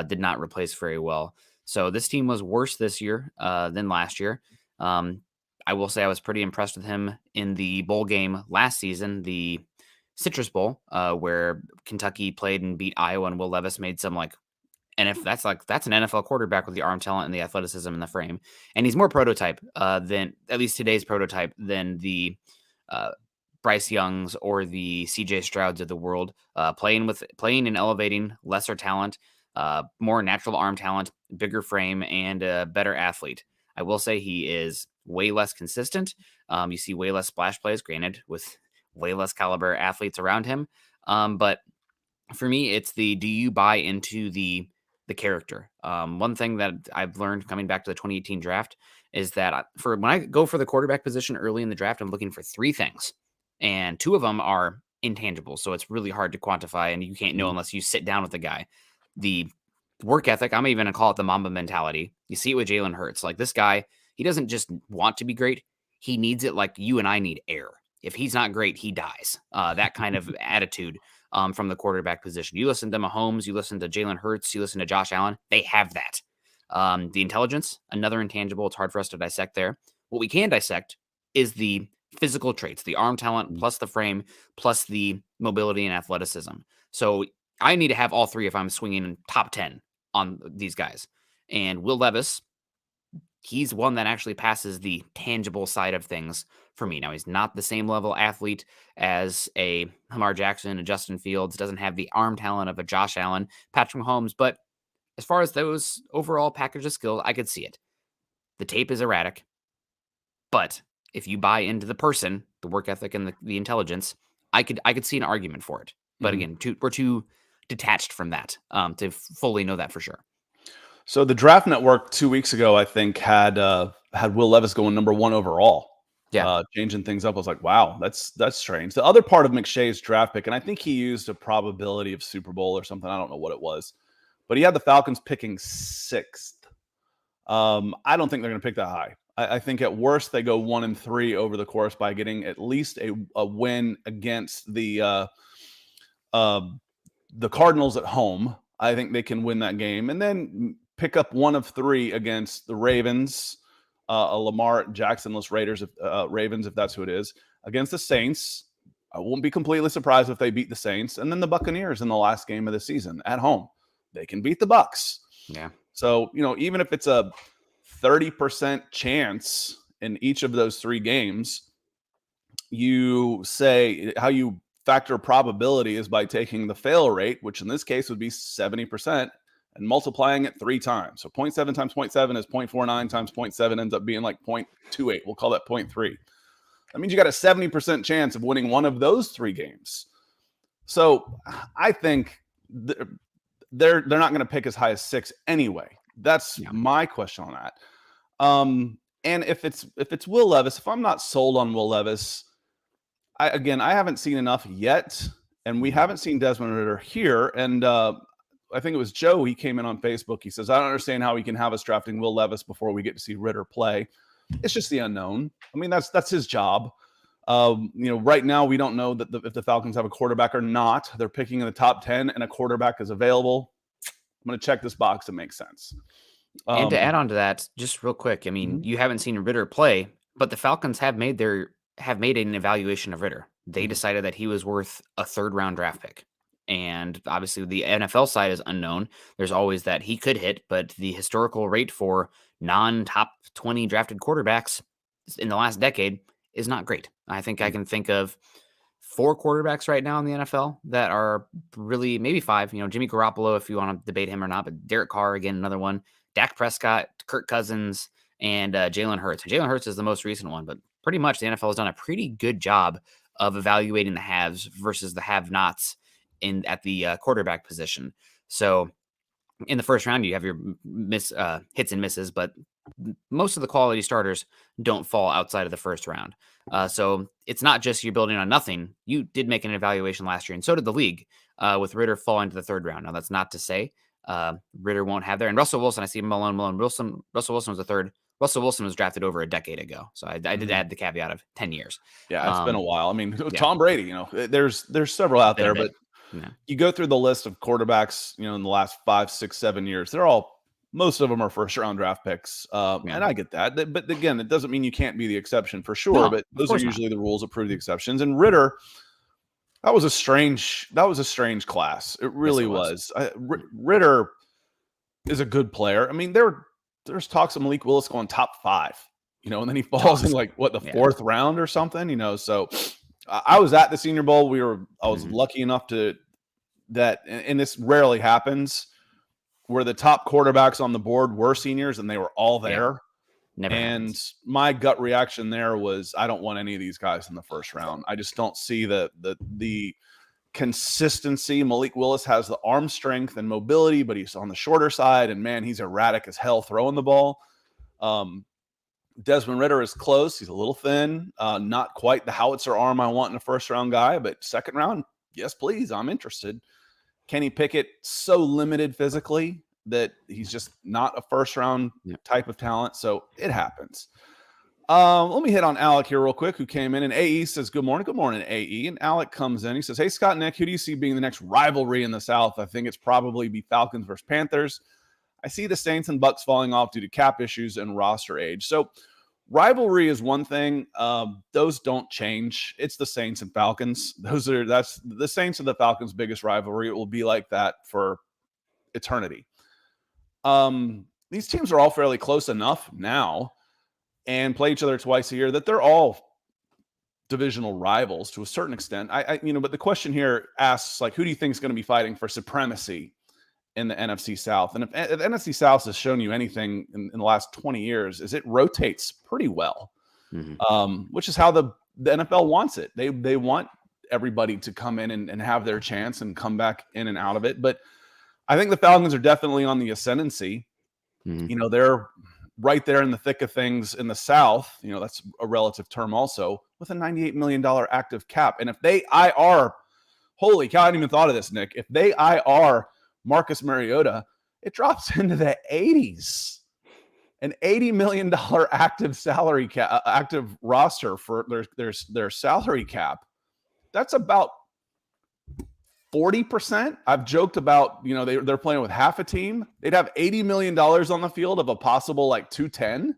did not replace very well. So this team was worse this year than last year. I will say I was pretty impressed with him in the bowl game last season, the Citrus Bowl, where Kentucky played and beat Iowa, and Will Levis made some that's an NFL quarterback with the arm talent and the athleticism and the frame. And he's more prototype than, at least today's prototype, than the Bryce Youngs or the CJ Strouds of the world, playing and elevating lesser talent, more natural arm talent, bigger frame, and a better athlete. I will say he is way less consistent. You see way less splash plays, granted, with way less caliber athletes around him. But for me, it's do you buy into the character? One thing that I've learned coming back to the 2018 draft is that when I go for the quarterback position early in the draft, I'm looking for 3 things, and 2 of them are intangibles. So it's really hard to quantify, and you can't know unless you sit down with the guy. The work ethic, I'm even going to call it the Mamba mentality. You see it with Jalen Hurts. Like, this guy, he doesn't just want to be great. He needs it like you and I need air. If he's not great, he dies. That kind of attitude from the quarterback position. You listen to Mahomes, you listen to Jalen Hurts, you listen to Josh Allen. They have that. The intelligence, another intangible. It's hard for us to dissect there. What we can dissect is the physical traits, the arm talent, plus the frame, plus the mobility and athleticism. So I need to have all 3 if I'm swinging in top 10 on these guys. And Will Levis, he's one that actually passes the tangible side of things for me. Now, he's not the same level athlete as a Lamar Jackson, a Justin Fields, doesn't have the arm talent of a Josh Allen, Patrick Mahomes, but as far as those overall package of skills, I could see it. The tape is erratic, but if you buy into the person, the work ethic and the intelligence, I could see an argument for it. But again, we're too detached from that to fully know that for sure. So the Draft Network 2 weeks ago, I think, had Will Levis going number 1 overall. Yeah, changing things up. I was like, wow, that's strange. The other part of McShay's draft pick, and I think he used a probability of Super Bowl or something. I don't know what it was, but he had the Falcons picking 6th. I don't think they're going to pick that high. I think at worst they go 1-3 over the course by getting at least a win against the the Cardinals at home. I think they can win that game, and then pick up one of three against the Ravens, a Lamar Jackson-less Ravens, if that's who it is, against the Saints. I won't be completely surprised if they beat the Saints, and then the Buccaneers in the last game of the season at home. They can beat the Bucs. Yeah. So, even if it's a 30% chance in each of those three games, you say how you factor probability is by taking the fail rate, which in this case would be 70%, and multiplying it 3 times. So 0.7 times 0.7 is 0.49 times 0.7 ends up being like 0.28. We'll call that 0.3. That means you got a 70% chance of winning one of those 3 games. So I think they're not going to pick as high as 6 anyway. That's my question on that. And if it's Will Levis, if I'm not sold on Will Levis, I haven't seen enough yet, and we haven't seen Desmond Ritter here. And I think it was Joe. He came in on Facebook. He says, "I don't understand how he can have us drafting Will Levis before we get to see Ritter play. It's just the unknown. I mean, that's his job. Right now we don't know that if the Falcons have a quarterback or not. They're picking in the top 10, and a quarterback is available. I'm going to check this box. It makes sense." And to add on to that, just real quick, I mean, you haven't seen Ritter play, but the Falcons have made an evaluation of Ritter. They decided that he was worth a 3rd-round draft pick. And obviously the NFL side is unknown. There's always that he could hit, but the historical rate for non-top 20 drafted quarterbacks in the last decade is not great. I think I can think of 4 quarterbacks right now in the NFL that are really, maybe 5, Jimmy Garoppolo, if you want to debate him or not, but Derek Carr, again, another one, Dak Prescott, Kirk Cousins, and Jalen Hurts. Jalen Hurts is the most recent one, but pretty much the NFL has done a pretty good job of evaluating the haves versus the have-nots at the quarterback position. So in the first round, you have your hits and misses, but most of the quality starters don't fall outside of the first round. So it's not just you're building on nothing. You did make an evaluation last year, and so did the league, with Ritter falling to the 3rd round. Now, that's not to say Ritter won't have there. And Russell Wilson, I see Russell Wilson was the 3rd. Russell Wilson was drafted over a decade ago. So I did add the caveat of 10 years. Yeah, it's been a while. I mean, Tom Brady, there's several out there, but you go through the list of quarterbacks, in the last 5, 6, 7 years, most of them are 1st-round draft picks. And I get that. But again, it doesn't mean you can't be the exception for sure, but those are usually the rules that prove the exceptions. And Ritter, that was a strange class. It really was. Ritter is a good player. I mean, there's talks of Malik Willis going top 5, and then he falls in the 4th round or something, so I was at the Senior Bowl. I was lucky enough and this rarely happens, where the top quarterbacks on the board were seniors and they were all there. Never happens. My gut reaction there was, I don't want any of these guys in the 1st round. I just don't see the consistency. Malik Willis has the arm strength and mobility, but he's on the shorter side, and man, he's erratic as hell throwing the ball. Desmond Ritter is close. He's a little thin, not quite the howitzer arm I want in a 1st-round guy, but 2nd round, yes, please, I'm interested. Kenny Pickett, so limited physically that he's just not a 1st-round type of talent, so it happens. Let me hit on Alec here real quick, who came in, and AE says, good morning, AE. And Alec comes in. He says, hey, Scott and Nick, who do you see being the next rivalry in the South? I think it's probably be Falcons versus Panthers. I see the Saints and Bucs falling off due to cap issues and roster age. So rivalry is one thing. Those don't change. It's the Saints and Falcons. That's the Saints and the Falcons' biggest rivalry. It will be like that for eternity. These teams are all fairly close enough now and play each other twice a year that they're all divisional rivals to a certain extent. But the question here asks, who do you think is going to be fighting for supremacy in the NFC South? And if the NFC South has shown you anything in the last 20 years, is it rotates pretty well, which is how the NFL wants it. They want everybody to come in and have their chance and come back in and out of it. But I think the Falcons are definitely on the ascendancy. They're right there in the thick of things in the South. That's a relative term also, with a $98 million active cap. And if they IR, holy cow, I hadn't even thought of this, Nick. If they IR Marcus Mariota, it drops into the 80s. An $80 million active salary cap, active roster for their salary cap. That's about 40%. I've joked about, they're playing with half a team. They'd have $80 million on the field of a possible like 210.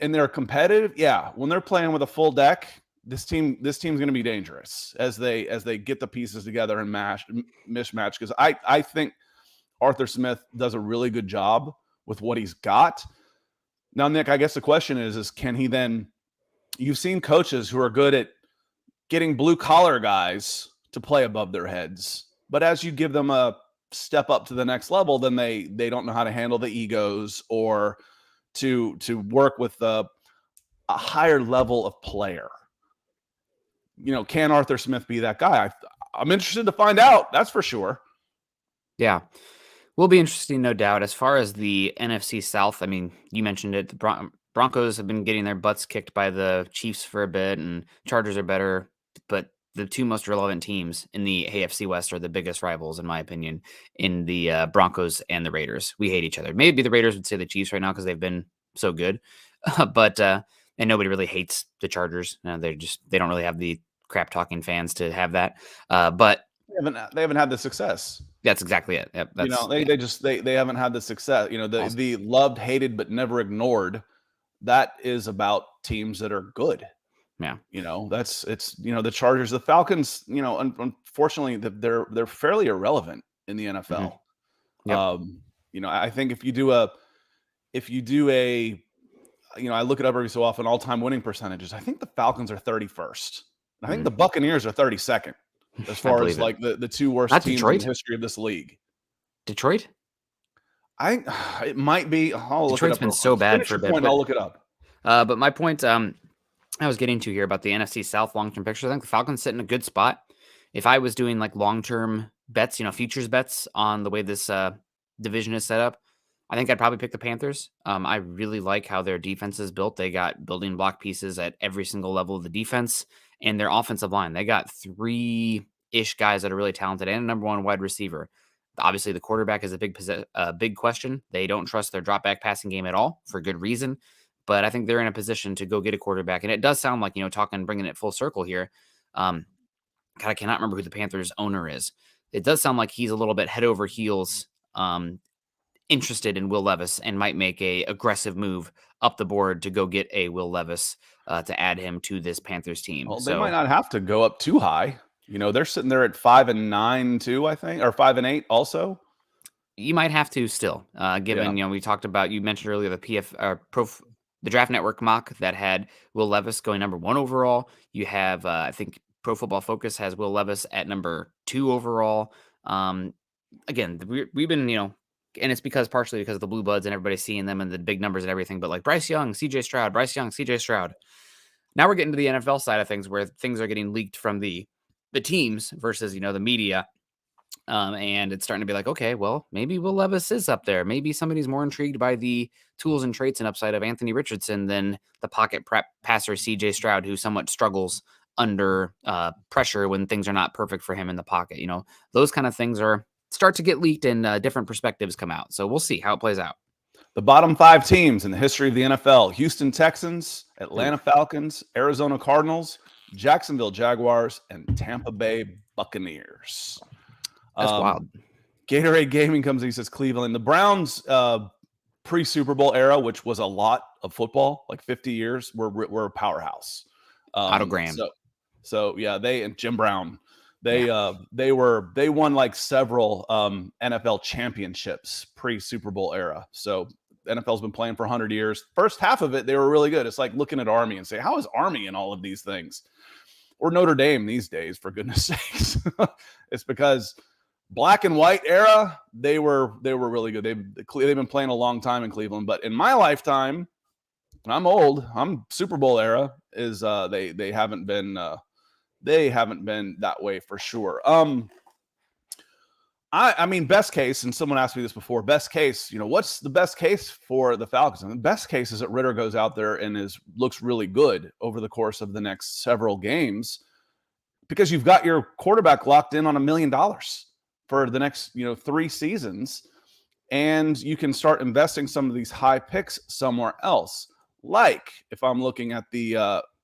And they're competitive. Yeah. When they're playing with a full deck, this team's going to be dangerous as they get the pieces together and mishmatch. Because I think Arthur Smith does a really good job with what he's got. Now, Nick, I guess the question is can he then, you've seen coaches who are good at getting blue collar guys to play above their heads. But as you give them a step up to the next level, then they don't know how to handle the egos or to work with a higher level of player. Can Arthur Smith be that guy? I'm interested to find out. That's for sure. Yeah. Will be interesting, no doubt. As far as the NFC South, I mean, you mentioned it. The Broncos have been getting their butts kicked by the Chiefs for a bit, and Chargers are better. But the two most relevant teams in the AFC West are the biggest rivals, in my opinion, in the Broncos and the Raiders. We hate each other. Maybe the Raiders would say the Chiefs right now because they've been so good. And nobody really hates the Chargers. They don't really have the crap talking fans to have that. But they haven't had the success. That's exactly it. Yep, they haven't had the success. The loved, hated, but never ignored. That is about teams that are good. Yeah. The Chargers, the Falcons, unfortunately they're fairly irrelevant in the NFL. Mm-hmm. Yep. I think if you do a I look it up every so often, all-time winning percentages. I think the Falcons are 31st. I think the Buccaneers are 32nd as far as like the two worst teams Detroit? in the history of this league. Detroit? It might be. Detroit's been so bad for a bit. I'll look it up. But my point I was getting to here about the NFC South long-term picture, I think the Falcons sit in a good spot. If I was doing like long-term bets, futures bets on the way this division is set up, I think I'd probably pick the Panthers. I really like how their defense is built. They got building block pieces at every single level of the defense, and their offensive line. They got 3-ish guys that are really talented and a number one wide receiver. Obviously, the quarterback is a big question. They don't trust their drop back passing game at all for good reason. But I think they're in a position to go get a quarterback. And it does sound like, bringing it full circle here. God, I cannot remember who the Panthers owner is. It does sound like he's a little bit head over heels interested in Will Levis and might make a aggressive move up the board to go get a Will Levis to add him to this Panthers team. Well, they might not have to go up too high. They're sitting there at 5-9 too, I think, or 5-8 also. You might have to still, given, we talked about, you mentioned earlier the Draft Network mock that had Will Levis going number 1 overall. You have, I think Pro Football Focus has Will Levis at number 2 overall. Again, we've been, and it's partially because of the Blue Bloods and everybody seeing them and the big numbers and everything, but like Bryce Young, CJ Stroud. Now we're getting to the NFL side of things where things are getting leaked from the teams versus, the media. And it's starting to be like, okay, well, maybe Will Levis is up there. Maybe somebody's more intrigued by the tools and traits and upside of Anthony Richardson than the pocket prep passer CJ Stroud, who somewhat struggles under pressure when things are not perfect for him in the pocket. Those kind of things start to get leaked and different perspectives come out. So we'll see how it plays out. The bottom 5 teams in the history of the NFL: Houston Texans, Atlanta Falcons, Arizona Cardinals, Jacksonville Jaguars, and Tampa Bay Buccaneers. That's wild. Gatorade Gaming comes and he says Cleveland. The Browns pre-Super Bowl era, which was a lot of football, like 50 years, were a powerhouse. Otto Graham. So yeah, they and Jim Brown, they won like several NFL championships pre-Super Bowl era. So NFL's been playing for 100 years. First half of it, they were really good. It's like looking at Army and say, how is Army in all of these things? Or Notre Dame these days, for goodness sakes. It's because black and white era, they were really good. They've been playing a long time in Cleveland. But in my lifetime, and I'm old, I'm Super Bowl era, is they haven't been that way for sure. I mean, best case, and someone asked me this before, best case, what's the best case for the Falcons? And the best case is that Ritter goes out there and looks really good over the course of the next several games, because you've got your quarterback locked in on $1 million for the next, 3 seasons, and you can start investing some of these high picks somewhere else. Like if I'm looking at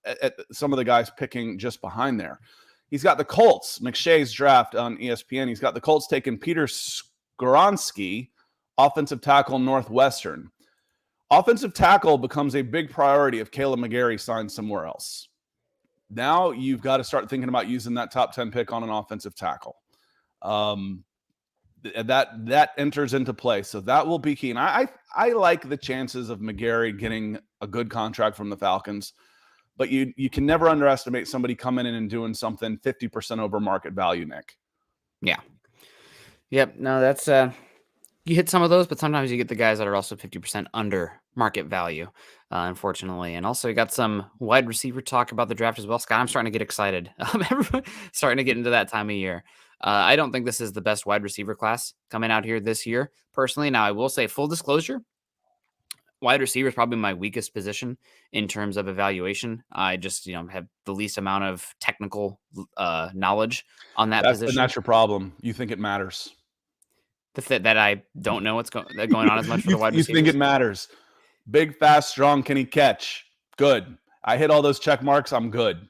at some of the guys picking just behind there, He's got the Colts, McShay's draft on ESPN. He's got the Colts taking Peter Skoronski, offensive tackle, Northwestern. Offensive tackle becomes a big priority if Caleb McGarry signs somewhere else. Now you've got to start thinking about using that top 10 pick on an offensive tackle. That enters into play. So that will be key. And I like the chances of McGarry getting a good contract from the Falcons, but you can never underestimate somebody coming in and doing something 50% over market value, Nick. Yeah. Yep. No, that's you hit some of those, but sometimes you get the guys that are also 50% under market value, unfortunately. And also you got some wide receiver talk about the draft as well. Scott, I'm starting to get excited. Everybody starting to get into that time of year. I don't think this is the best wide receiver class coming out here this year, personally. Now, I will say, full disclosure, wide receiver is probably my weakest position in terms of evaluation. I just, have the least amount of technical knowledge on that position. And that's your problem. You think it matters. The fit that I don't know what's going on as much for the wide receivers. You think it matters. Big, fast, strong. Can he catch? Good. I hit all those check marks. I'm good.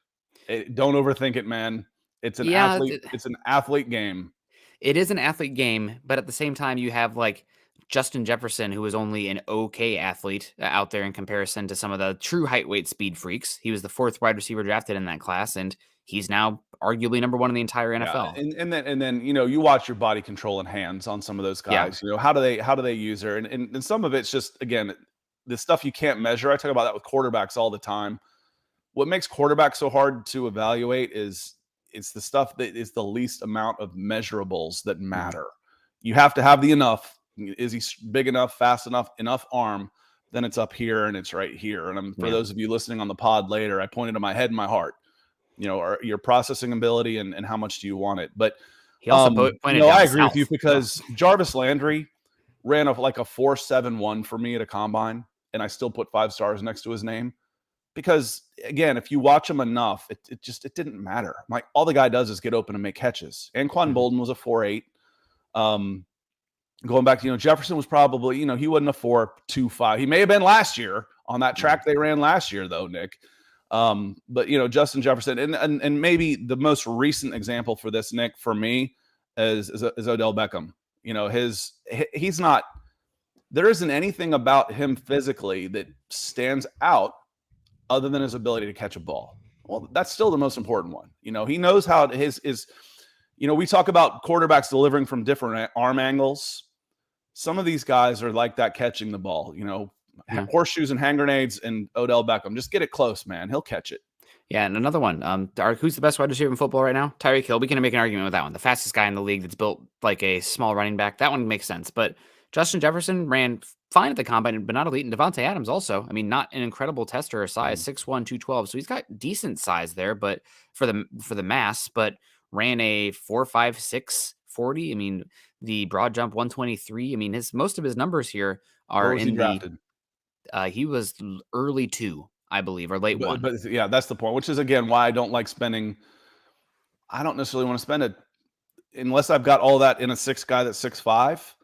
Don't overthink it, man. It's an athlete. It's an athlete game. It is an athlete game, but at the same time, you have like Justin Jefferson, who is only an okay athlete out there in comparison to some of the true height, weight, speed freaks. He was the 4th wide receiver drafted in that class, and he's now arguably number 1 in the entire NFL. Yeah. And then you watch your body control and hands on some of those guys. Yeah. How do they use her? And some of it's just, again, the stuff you can't measure. I talk about that with quarterbacks all the time. What makes quarterbacks so hard to evaluate is it's the stuff that is the least amount of measurables that matter. You have to have the enough. Is he big enough, fast enough arm? Then it's up here and it's right here. And for those of you listening on the pod later, I pointed to my head and my heart. Your processing ability and how much do you want it? But he also pointed I agree with you because Jarvis Landry ran like a 4.71 for me at a combine, and I still put 5 stars next to his name because, again, if you watch him enough, it didn't matter. Like, all the guy does is get open and make catches. Anquan Bolden was a 4.8. Going back to, Jefferson was probably, he wasn't a 4.25. He may have been last year on that track they ran last year, though, Nick. But Justin Jefferson and maybe the most recent example for this, Nick, for me is Odell Beckham. He's not, there isn't anything about him physically that stands out other than his ability to catch a ball. Well, that's still the most important one. He knows how we talk about quarterbacks delivering from different arm angles. Some of these guys are like that catching the ball, horseshoes and hand grenades, and Odell Beckham. Just get it close, man. He'll catch it. Yeah, and another one. Who's the best wide receiver in football right now? Tyreek Hill. We can make an argument with that one. The fastest guy in the league that's built like a small running back. That one makes sense. But Justin Jefferson ran fine at the combine, but not elite. And Devontae Adams also. I mean, not an incredible tester of size, 6'1", 212. So he's got decent size there, but for the mass, but ran a 4.56 40. I mean, the broad jump 123. I mean, most of his numbers here are in the. He was early 2, I believe, or late 1. But yeah, that's the point, which is, again, why I don't like spending. I don't necessarily want to spend it unless I've got all that in a 6 guy that's 6'5". That's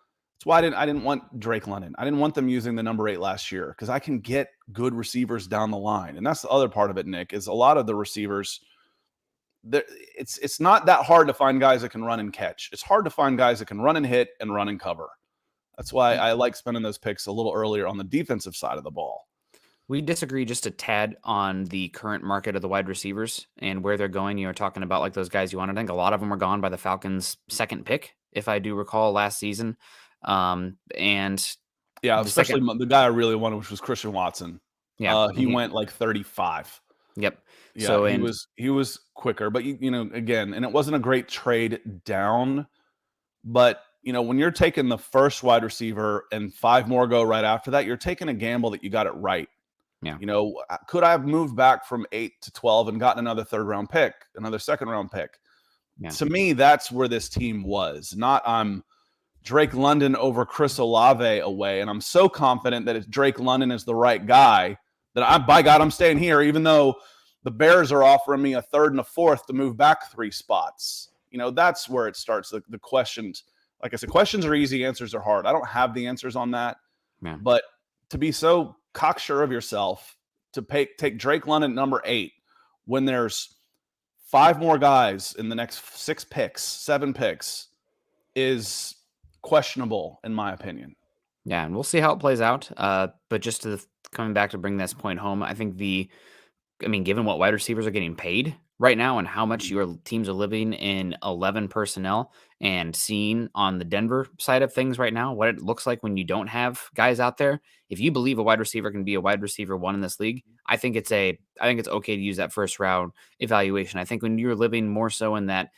why I didn't want Drake London. I didn't want them using the number 8 last year because I can get good receivers down the line. And that's the other part of it, Nick, is a lot of the receivers, it's not that hard to find guys that can run and catch. It's hard to find guys that can run and hit and run and cover. That's why I like spending those picks a little earlier on the defensive side of the ball. We disagree just a tad on the current market of the wide receivers and where they're going. You're talking about like those guys you want. I think a lot of them were gone by the Falcons' 2nd pick, if I do recall, last season. And yeah, especially the guy I really wanted, which was Christian Watson. Yeah, he went like 35. Yep. Yeah, so he was quicker, but again, and it wasn't a great trade down, but when you're taking the first wide receiver and 5 more go right after that, you're taking a gamble that you got it right. Yeah. Could I have moved back from 8 to 12 and gotten another 3rd round pick, another 2nd round pick? Yeah. To me, that's where this team was. Not I'm Drake London over Chris Olave away, and I'm so confident that Drake London is the right guy that by God, I'm staying here, even though the Bears are offering me a 3rd and a 4th to move back 3 spots. That's where it starts. The questions. Like I said, questions are easy, answers are hard. I don't have the answers on that. Yeah. But to be so cocksure of yourself to take Drake London number 8 when there's 5 more guys in the next 7 picks is questionable, in my opinion. Yeah, and we'll see how it plays out. But just coming back to bring this point home, I think given what wide receivers are getting paid right now and how much your teams are living in 11 personnel and seeing on the Denver side of things right now, what it looks like when you don't have guys out there. If you believe a wide receiver can be a wide receiver 1 in this league, I think it's okay to use that first round evaluation. I think when you're living more so in that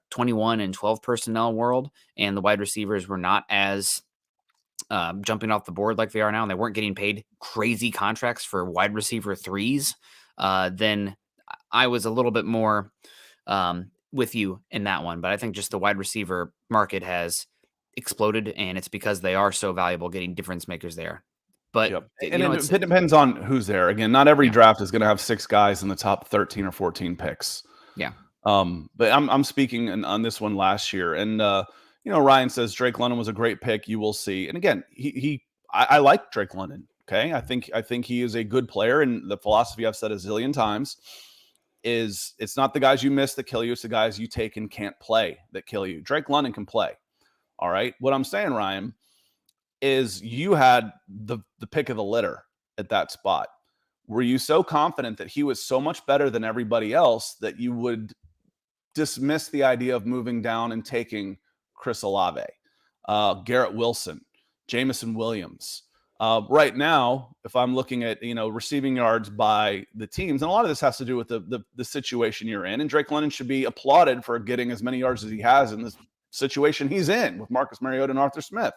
21 and 12 personnel world and the wide receivers were not as jumping off the board like they are now, and they weren't getting paid crazy contracts for wide receiver 3s, then I was a little bit more with you in that one. But I think just the wide receiver market has exploded, and it's because they are so valuable, getting difference makers there. But it depends on who's there. Again, not every draft is going to have 6 guys in the top 13 or 14 picks. Yeah. But I'm speaking on this one last year, and Ryan says Drake London was a great pick. You will see. And again, I like Drake London. Okay, I think he is a good player, and the philosophy I've said a zillion times is it's not the guys you miss that kill you, it's the guys you take and can't play that kill you. Drake London can play. All right. What I'm saying, Ryan, is you had the pick of the litter at that spot. Were you so confident that he was so much better than everybody else that you would dismiss the idea of moving down and taking Chris Olave, Garrett Wilson, Jameson Williams? Right now, if I'm looking at, receiving yards by the teams, and a lot of this has to do with the situation you're in, and Drake London should be applauded for getting as many yards as he has in this situation he's in with Marcus Mariota and Arthur Smith.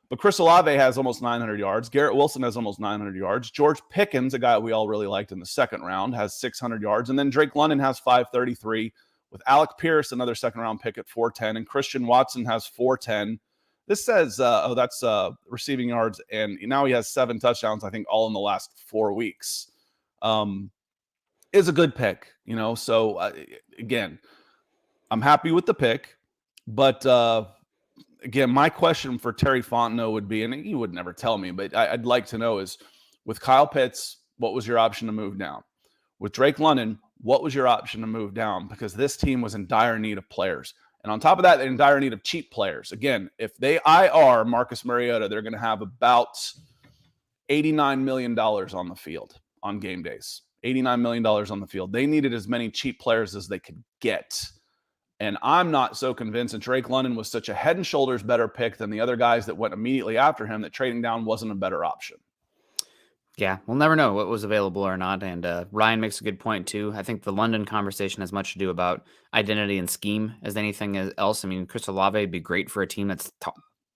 But Chris Olave has almost 900 yards. Garrett Wilson has almost 900 yards. George Pickens, a guy we all really liked in the second round, has 600 yards. And then Drake London has 533 with Alec Pierce, another second-round pick at 410, and Christian Watson has 410. This says, that's receiving yards, and now he has 7 touchdowns, I think, all in the last 4 weeks. Is a good pick, So, again, I'm happy with the pick. But, again, my question for Terry Fontenot would be, and he would never tell me, but I'd like to know is, with Kyle Pitts, what was your option to move down? With Drake London, what was your option to move down? Because this team was in dire need of players. And on top of that, they're in dire need of cheap players. Again, if they IR Marcus Mariota, they're going to have about $89 million on the field on game days. $89 million on the field. They needed as many cheap players as they could get. And I'm not so convinced that Drake London was such a head and shoulders better pick than the other guys that went immediately after him, that trading down wasn't a better option. Yeah, we'll never know what was available or not. And Ryan makes a good point, too. I think the London conversation has much to do about identity and scheme as anything else. I mean, Chris Olave would be great for a team that's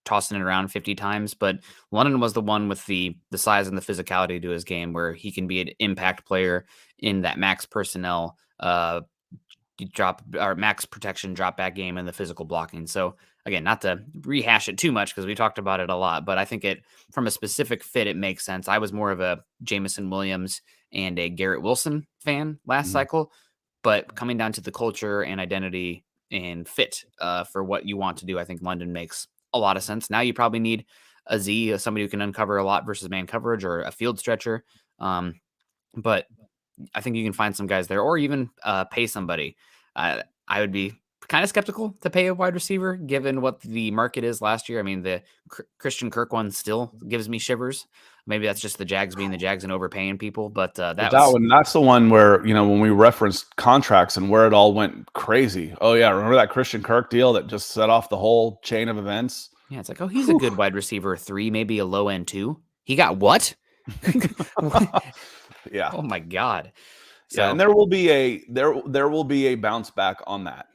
tossing it around 50 times. But London was the one with the size and the physicality to his game where he can be an impact player in that max personnel max protection drop back game and the physical blocking. So again, not to rehash it too much because we talked about it a lot, but I think from a specific fit, it makes sense. I was more of a Jameson Williams and a Garrett Wilson fan last cycle, but coming down to the culture and identity and fit for what you want to do, I think London makes a lot of sense. Now you probably need a Z, somebody who can uncover a lot versus man coverage, or a field stretcher. But I think you can find some guys there, or even pay somebody. I would be kind of skeptical to pay a wide receiver given what the market is last year. I mean, the Christian Kirk one still gives me shivers. Maybe that's just the Jags being the Jags and overpaying people, but that's the one where, when we referenced contracts and where it all went crazy. Oh yeah. Remember that Christian Kirk deal that just set off the whole chain of events? Yeah. It's like, oh, he's a good wide receiver 3, maybe a low end 2. He got what? Yeah. Oh my God. So, yeah, and there will be a bounce back on that,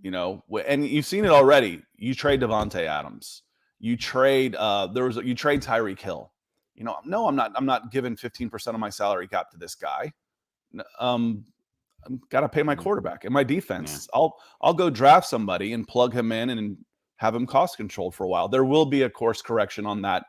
and you've seen it already. You trade Devontae Adams, you trade Tyreek Hill. No, I'm not giving 15% of my salary cap to this guy. I'm got to pay my quarterback and my defense. Yeah. I'll go draft somebody and plug him in and have him cost controlled for a while. There will be a course correction on that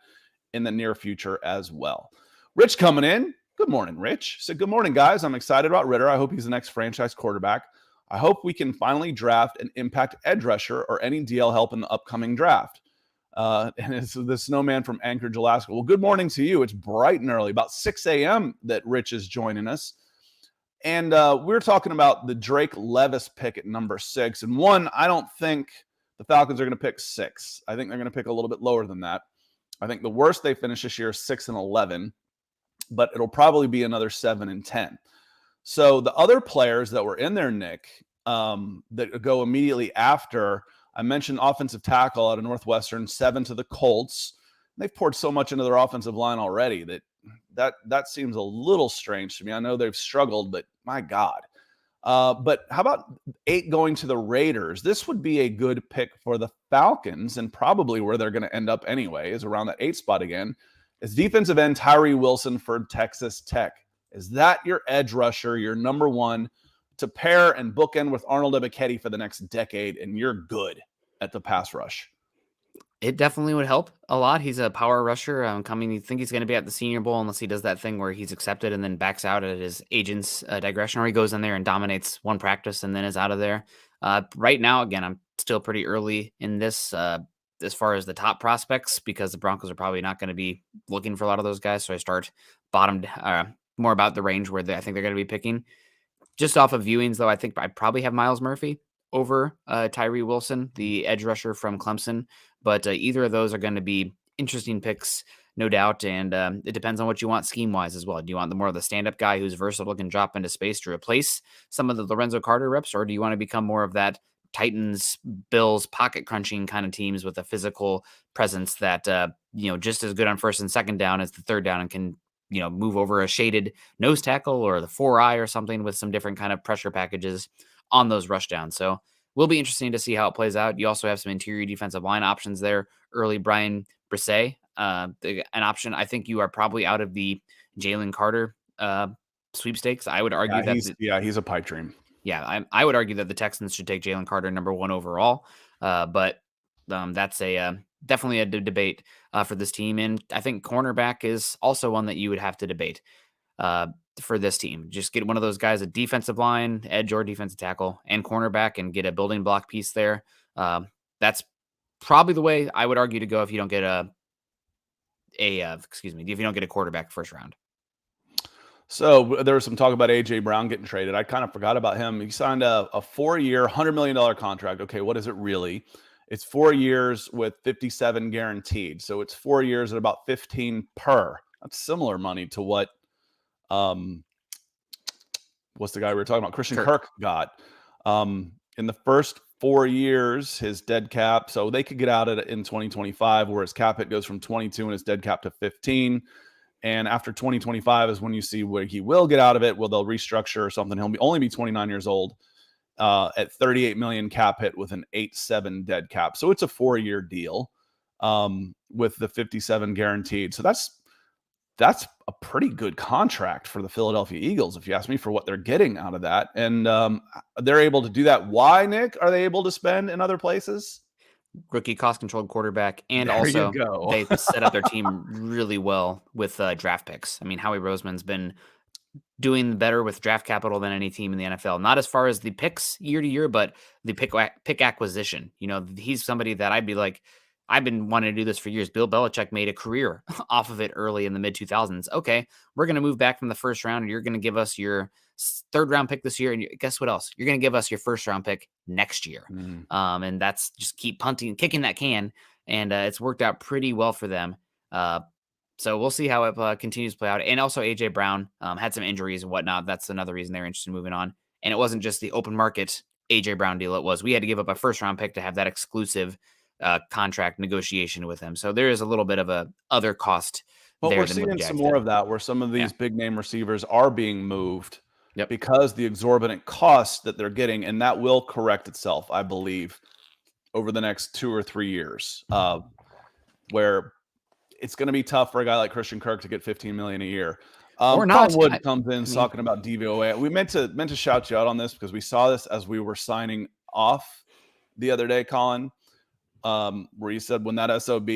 in the near future as well. Rich coming in. Good morning, Rich. So good morning, guys. I'm excited about Ritter. I hope he's the next franchise quarterback. I hope we can finally draft an impact edge rusher or any DL help in the upcoming draft. And it's the snowman from Anchorage, Alaska. Well, good morning to you. It's bright and early, about 6 a.m. that Rich is joining us. And we were talking about the Drake Levis pick at number 6. And one, I don't think the Falcons are going to pick 6. I think they're going to pick a little bit lower than that. I think the worst they finish this year is 6-11, but it'll probably be another 7-10. So the other players that were in there, Nick, that go immediately after, I mentioned offensive tackle out of Northwestern, 7 to the Colts. They've poured so much into their offensive line already that seems a little strange to me. I know they've struggled, but my God. But how about 8 going to the Raiders? This would be a good pick for the Falcons, and probably where they're going to end up anyway is around that 8 spot again. Is defensive end Tyree Wilson for Texas Tech. Is that your edge rusher, your number 1, to pair and bookend with Arnold Ebiketie for the next decade, and you're good at the pass rush? It definitely would help a lot. He's a power rusher. You think he's going to be at the Senior Bowl unless he does that thing where he's accepted and then backs out at his agent's digression, or he goes in there and dominates one practice and then is out of there. Right now, again, I'm still pretty early in this as far as the top prospects, because the Broncos are probably not going to be looking for a lot of those guys. So I start bottomed more about the range where I think they're going to be picking. Just off of viewings, though, I think I probably have Miles Murphy over Tyree Wilson, the edge rusher from Clemson. But either of those are going to be interesting picks, no doubt. And it depends on what you want scheme-wise as well. Do you want more of the stand-up guy who's versatile, can drop into space to replace some of the Lorenzo Carter reps? Or do you want to become more of that Titans, Bills, pocket-crunching kind of teams with a physical presence that, just as good on first and second down as the third down and can, move over a shaded nose tackle or the 4-eye or something with some different kind of pressure packages on those rush downs. So will be interesting to see how it plays out. You also have some interior defensive line options there. Early Brian Brisset, an option. I think you are probably out of the Jalen Carter sweepstakes. I would argue he's a pipe dream. Yeah, I would argue that the Texans should take Jalen Carter number 1 overall. But that's definitely a debate for this team. And I think cornerback is also one that you would have to debate for this team. Just get one of those guys, a defensive line, edge or defensive tackle, and cornerback, and get a building block piece there. That's probably the way I would argue to go if you don't get if you don't get a quarterback first round. So there was some talk about A.J. Brown getting traded. I kind of forgot about him. He signed a 4-year, $100 million contract. Okay, what is it really? It's 4 years with 57 guaranteed. So it's 4 years at about 15 per. That's similar money to what what's the guy we were talking about? Christian Kirk got. In the first 4 years, his dead cap, so they could get out of it in 2025, where his cap hit goes from 22 and his dead cap to 15. And after 2025 is when you see where he will get out of it. Well, they'll restructure or something. He'll only be 29 years old at 38 million cap hit with an 8.7 dead cap. So it's a 4-year deal with the 57 guaranteed. So that's a pretty good contract for the Philadelphia Eagles, if you ask me, for what they're getting out of that. And they're able to do that. Why, Nick, are they able to spend in other places? Rookie cost-controlled quarterback, and there also they set up their team really well with draft picks. I mean, Howie Roseman's been doing better with draft capital than any team in the NFL. Not as far as the picks year to year, but the pick acquisition. He's somebody that I'd be like, I've been wanting to do this for years. Bill Belichick made a career off of it early in the mid-2000s. Okay, we're going to move back from the first round, and you're going to give us your third-round pick this year, and guess what else? You're going to give us your first-round pick next year. And that's just keep punting, kicking that can, and it's worked out pretty well for them. So we'll see how it continues to play out. And also A.J. Brown had some injuries and whatnot. That's another reason they're interested in moving on. And it wasn't just the open market A.J. Brown deal. It was we had to give up a first-round pick to have that exclusive contract negotiation with him. So there is a little bit of a other cost. But we're seeing some more of that, where some of these big name receivers are being moved because the exorbitant costs that they're getting, and that will correct itself, I believe, over the next 2 or 3 years, where it's going to be tough for a guy like Christian Kirk to get $15 million a year. Or not. Todd Wood comes in talking about DVOA. We meant to shout you out on this because we saw this as we were signing off the other day, Colin. Where you said when that SOB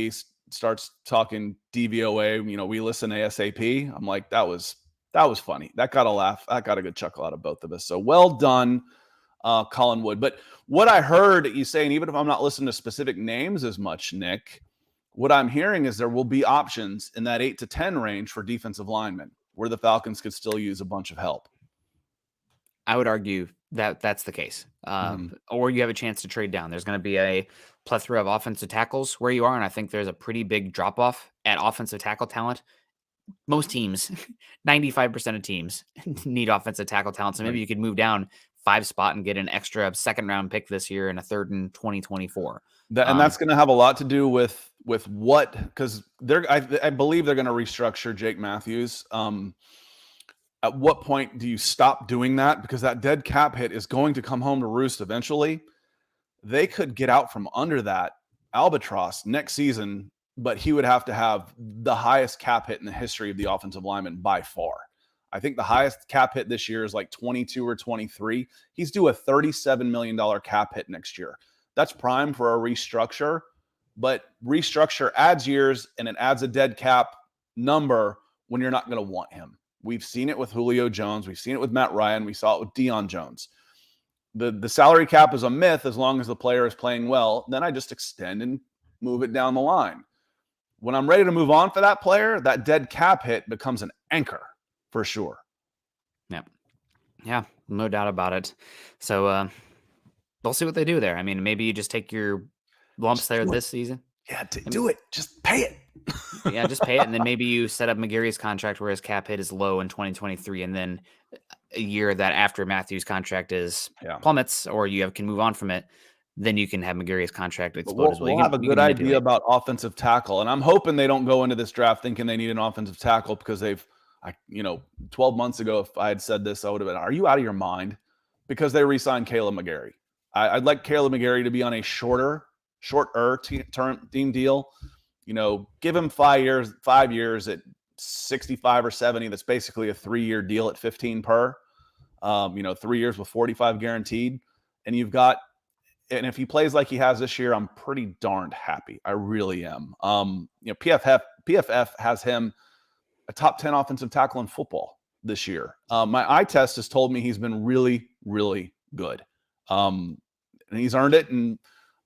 starts talking DVOA, we listen ASAP. I'm like, that was funny. That got a laugh. That got a good chuckle out of both of us. So well done, Colin Wood. But what I heard you saying, even if I'm not listening to specific names as much, Nick, what I'm hearing is there will be options in that 8 to 10 range for defensive linemen, where the Falcons could still use a bunch of help. I would argue that that's the case. Or you have a chance to trade down. There's going to be a plethora of offensive tackles where you are, and I think there's a pretty big drop-off at offensive tackle talent. Most teams, 95% of teams need offensive tackle talent. So maybe you could move down 5 spot and get an extra second-round pick this year and a third in 2024. And that's going to have a lot to do with what, because I believe they're going to restructure Jake Matthews. At what point do you stop doing that? Because that dead cap hit is going to come home to roost eventually. They could get out from under that albatross next season, but he would have to have the highest cap hit in the history of the offensive lineman by far. I think the highest cap hit this year is like 22 or 23. He's due a $37 million cap hit next year. That's prime for a restructure, but restructure adds years and it adds a dead cap number when you're not going to want him. We've seen it with Julio Jones. We've seen it with Matt Ryan. We saw it with Deion Jones. The salary cap is a myth as long as the player is playing well. Then I just extend and move it down the line. When I'm ready to move on for that player, that dead cap hit becomes an anchor for sure. Yeah, no doubt about it. So we'll see what they do there. I mean, maybe you just take your lumps there this season. Yeah, do it. Just pay it. Yeah, just pay it. And then maybe you set up McGarry's contract where his cap hit is low in 2023. And then a year that after Matthews' contract is plummets or you can move on from it, then you can have McGarry's contract explode as well. We'll have a good idea about offensive tackle. And I'm hoping they don't go into this draft thinking they need an offensive tackle because 12 months ago, if I had said this, I would have been, are you out of your mind? Because they re-signed Caleb McGarry. I'd like Caleb McGarry to be on a shorter term team deal. Give him 5 years at 65 or 70. That's basically a 3-year deal at 15 per. 3 years with 45 guaranteed. And if he plays like he has this year, I'm pretty darned happy. I really am. PFF has him a top 10 offensive tackle in football this year. My eye test has told me he's been really, really good. And he's earned it. And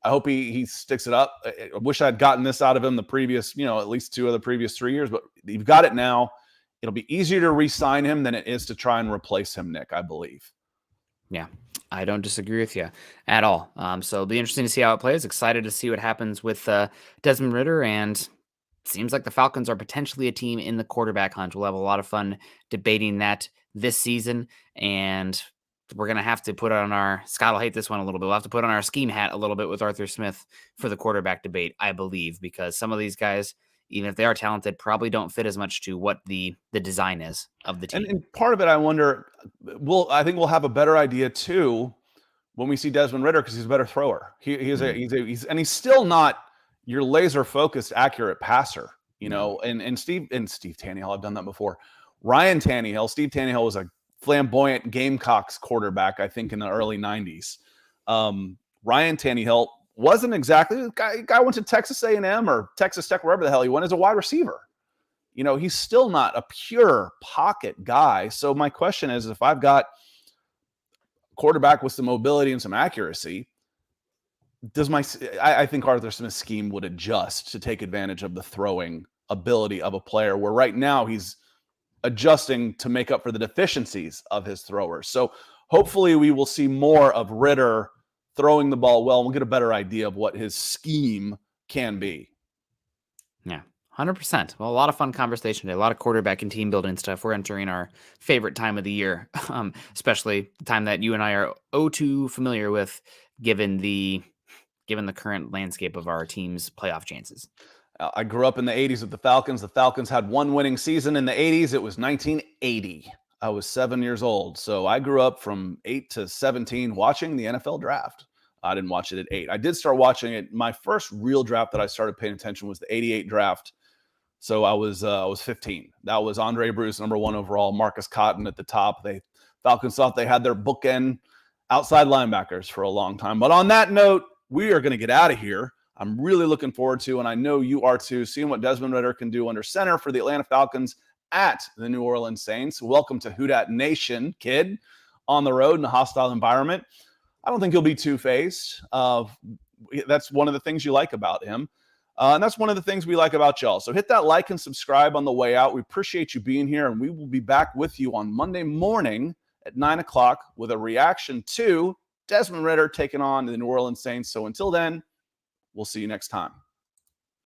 I hope he sticks it up. I wish I'd gotten this out of him the previous, at least 2 of the previous 3 years, but you've got it now. It'll be easier to re-sign him than it is to try and replace him, Nick, I believe. Yeah, I don't disagree with you at all. So it'll be interesting to see how it plays. Excited to see what happens with Desmond Ritter, and seems like the Falcons are potentially a team in the quarterback hunt. We'll have a lot of fun debating that this season, and we're going to have to put on our, Scott will hate this one a little bit, we'll have to put on our scheme hat a little bit with Arthur Smith for the quarterback debate, I believe, because some of these guys, even if they are talented, probably don't fit as much to what the design is of the team. And part of it, I wonder, I think we'll have a better idea too when we see Desmond Ritter because he's a better thrower. He's still not your laser focused, accurate passer, and Steve Tannehill, I've done that before. Ryan Tannehill, Steve Tannehill was a flamboyant Gamecocks quarterback, I think, in the early 90s. Ryan Tannehill wasn't exactly the guy went to Texas A&M or Texas Tech, wherever the hell he went, as a wide receiver. He's still not a pure pocket guy. So my question is, if I've got a quarterback with some mobility and some accuracy, I think Arthur Smith's scheme would adjust to take advantage of the throwing ability of a player, where right now he's adjusting to make up for the deficiencies of his throwers. So hopefully we will see more of Ritter throwing the ball well, and we'll get a better idea of what his scheme can be. Yeah, 100%. Well, a lot of fun conversation today, a lot of quarterback and team building stuff. We're entering our favorite time of the year, especially the time that you and I are too familiar with, given the current landscape of our team's playoff chances. I grew up in the 80s with the Falcons. The Falcons had one winning season in the 80s. It was 1980. I was 7 years old. So I grew up from 8 to 17 watching the NFL draft. I didn't watch it at 8. I did start watching it. My first real draft that I started paying attention was the 88 draft. So I was 15. That was Andre Bruce, number 1 overall, Marcus Cotton at the top. Falcons thought they had their bookend outside linebackers for a long time. But on that note, we are going to get out of here. I'm really looking forward to, and I know you are too, seeing what Desmond Ritter can do under center for the Atlanta Falcons at the New Orleans Saints. Welcome to Houdat Nation, kid, on the road in a hostile environment. I don't think he'll be two-faced. That's one of the things you like about him. And that's one of the things we like about y'all. So hit that like and subscribe on the way out. We appreciate you being here, and we will be back with you on Monday morning at 9 o'clock with a reaction to Desmond Ritter taking on the New Orleans Saints. So until then, we'll see you next time.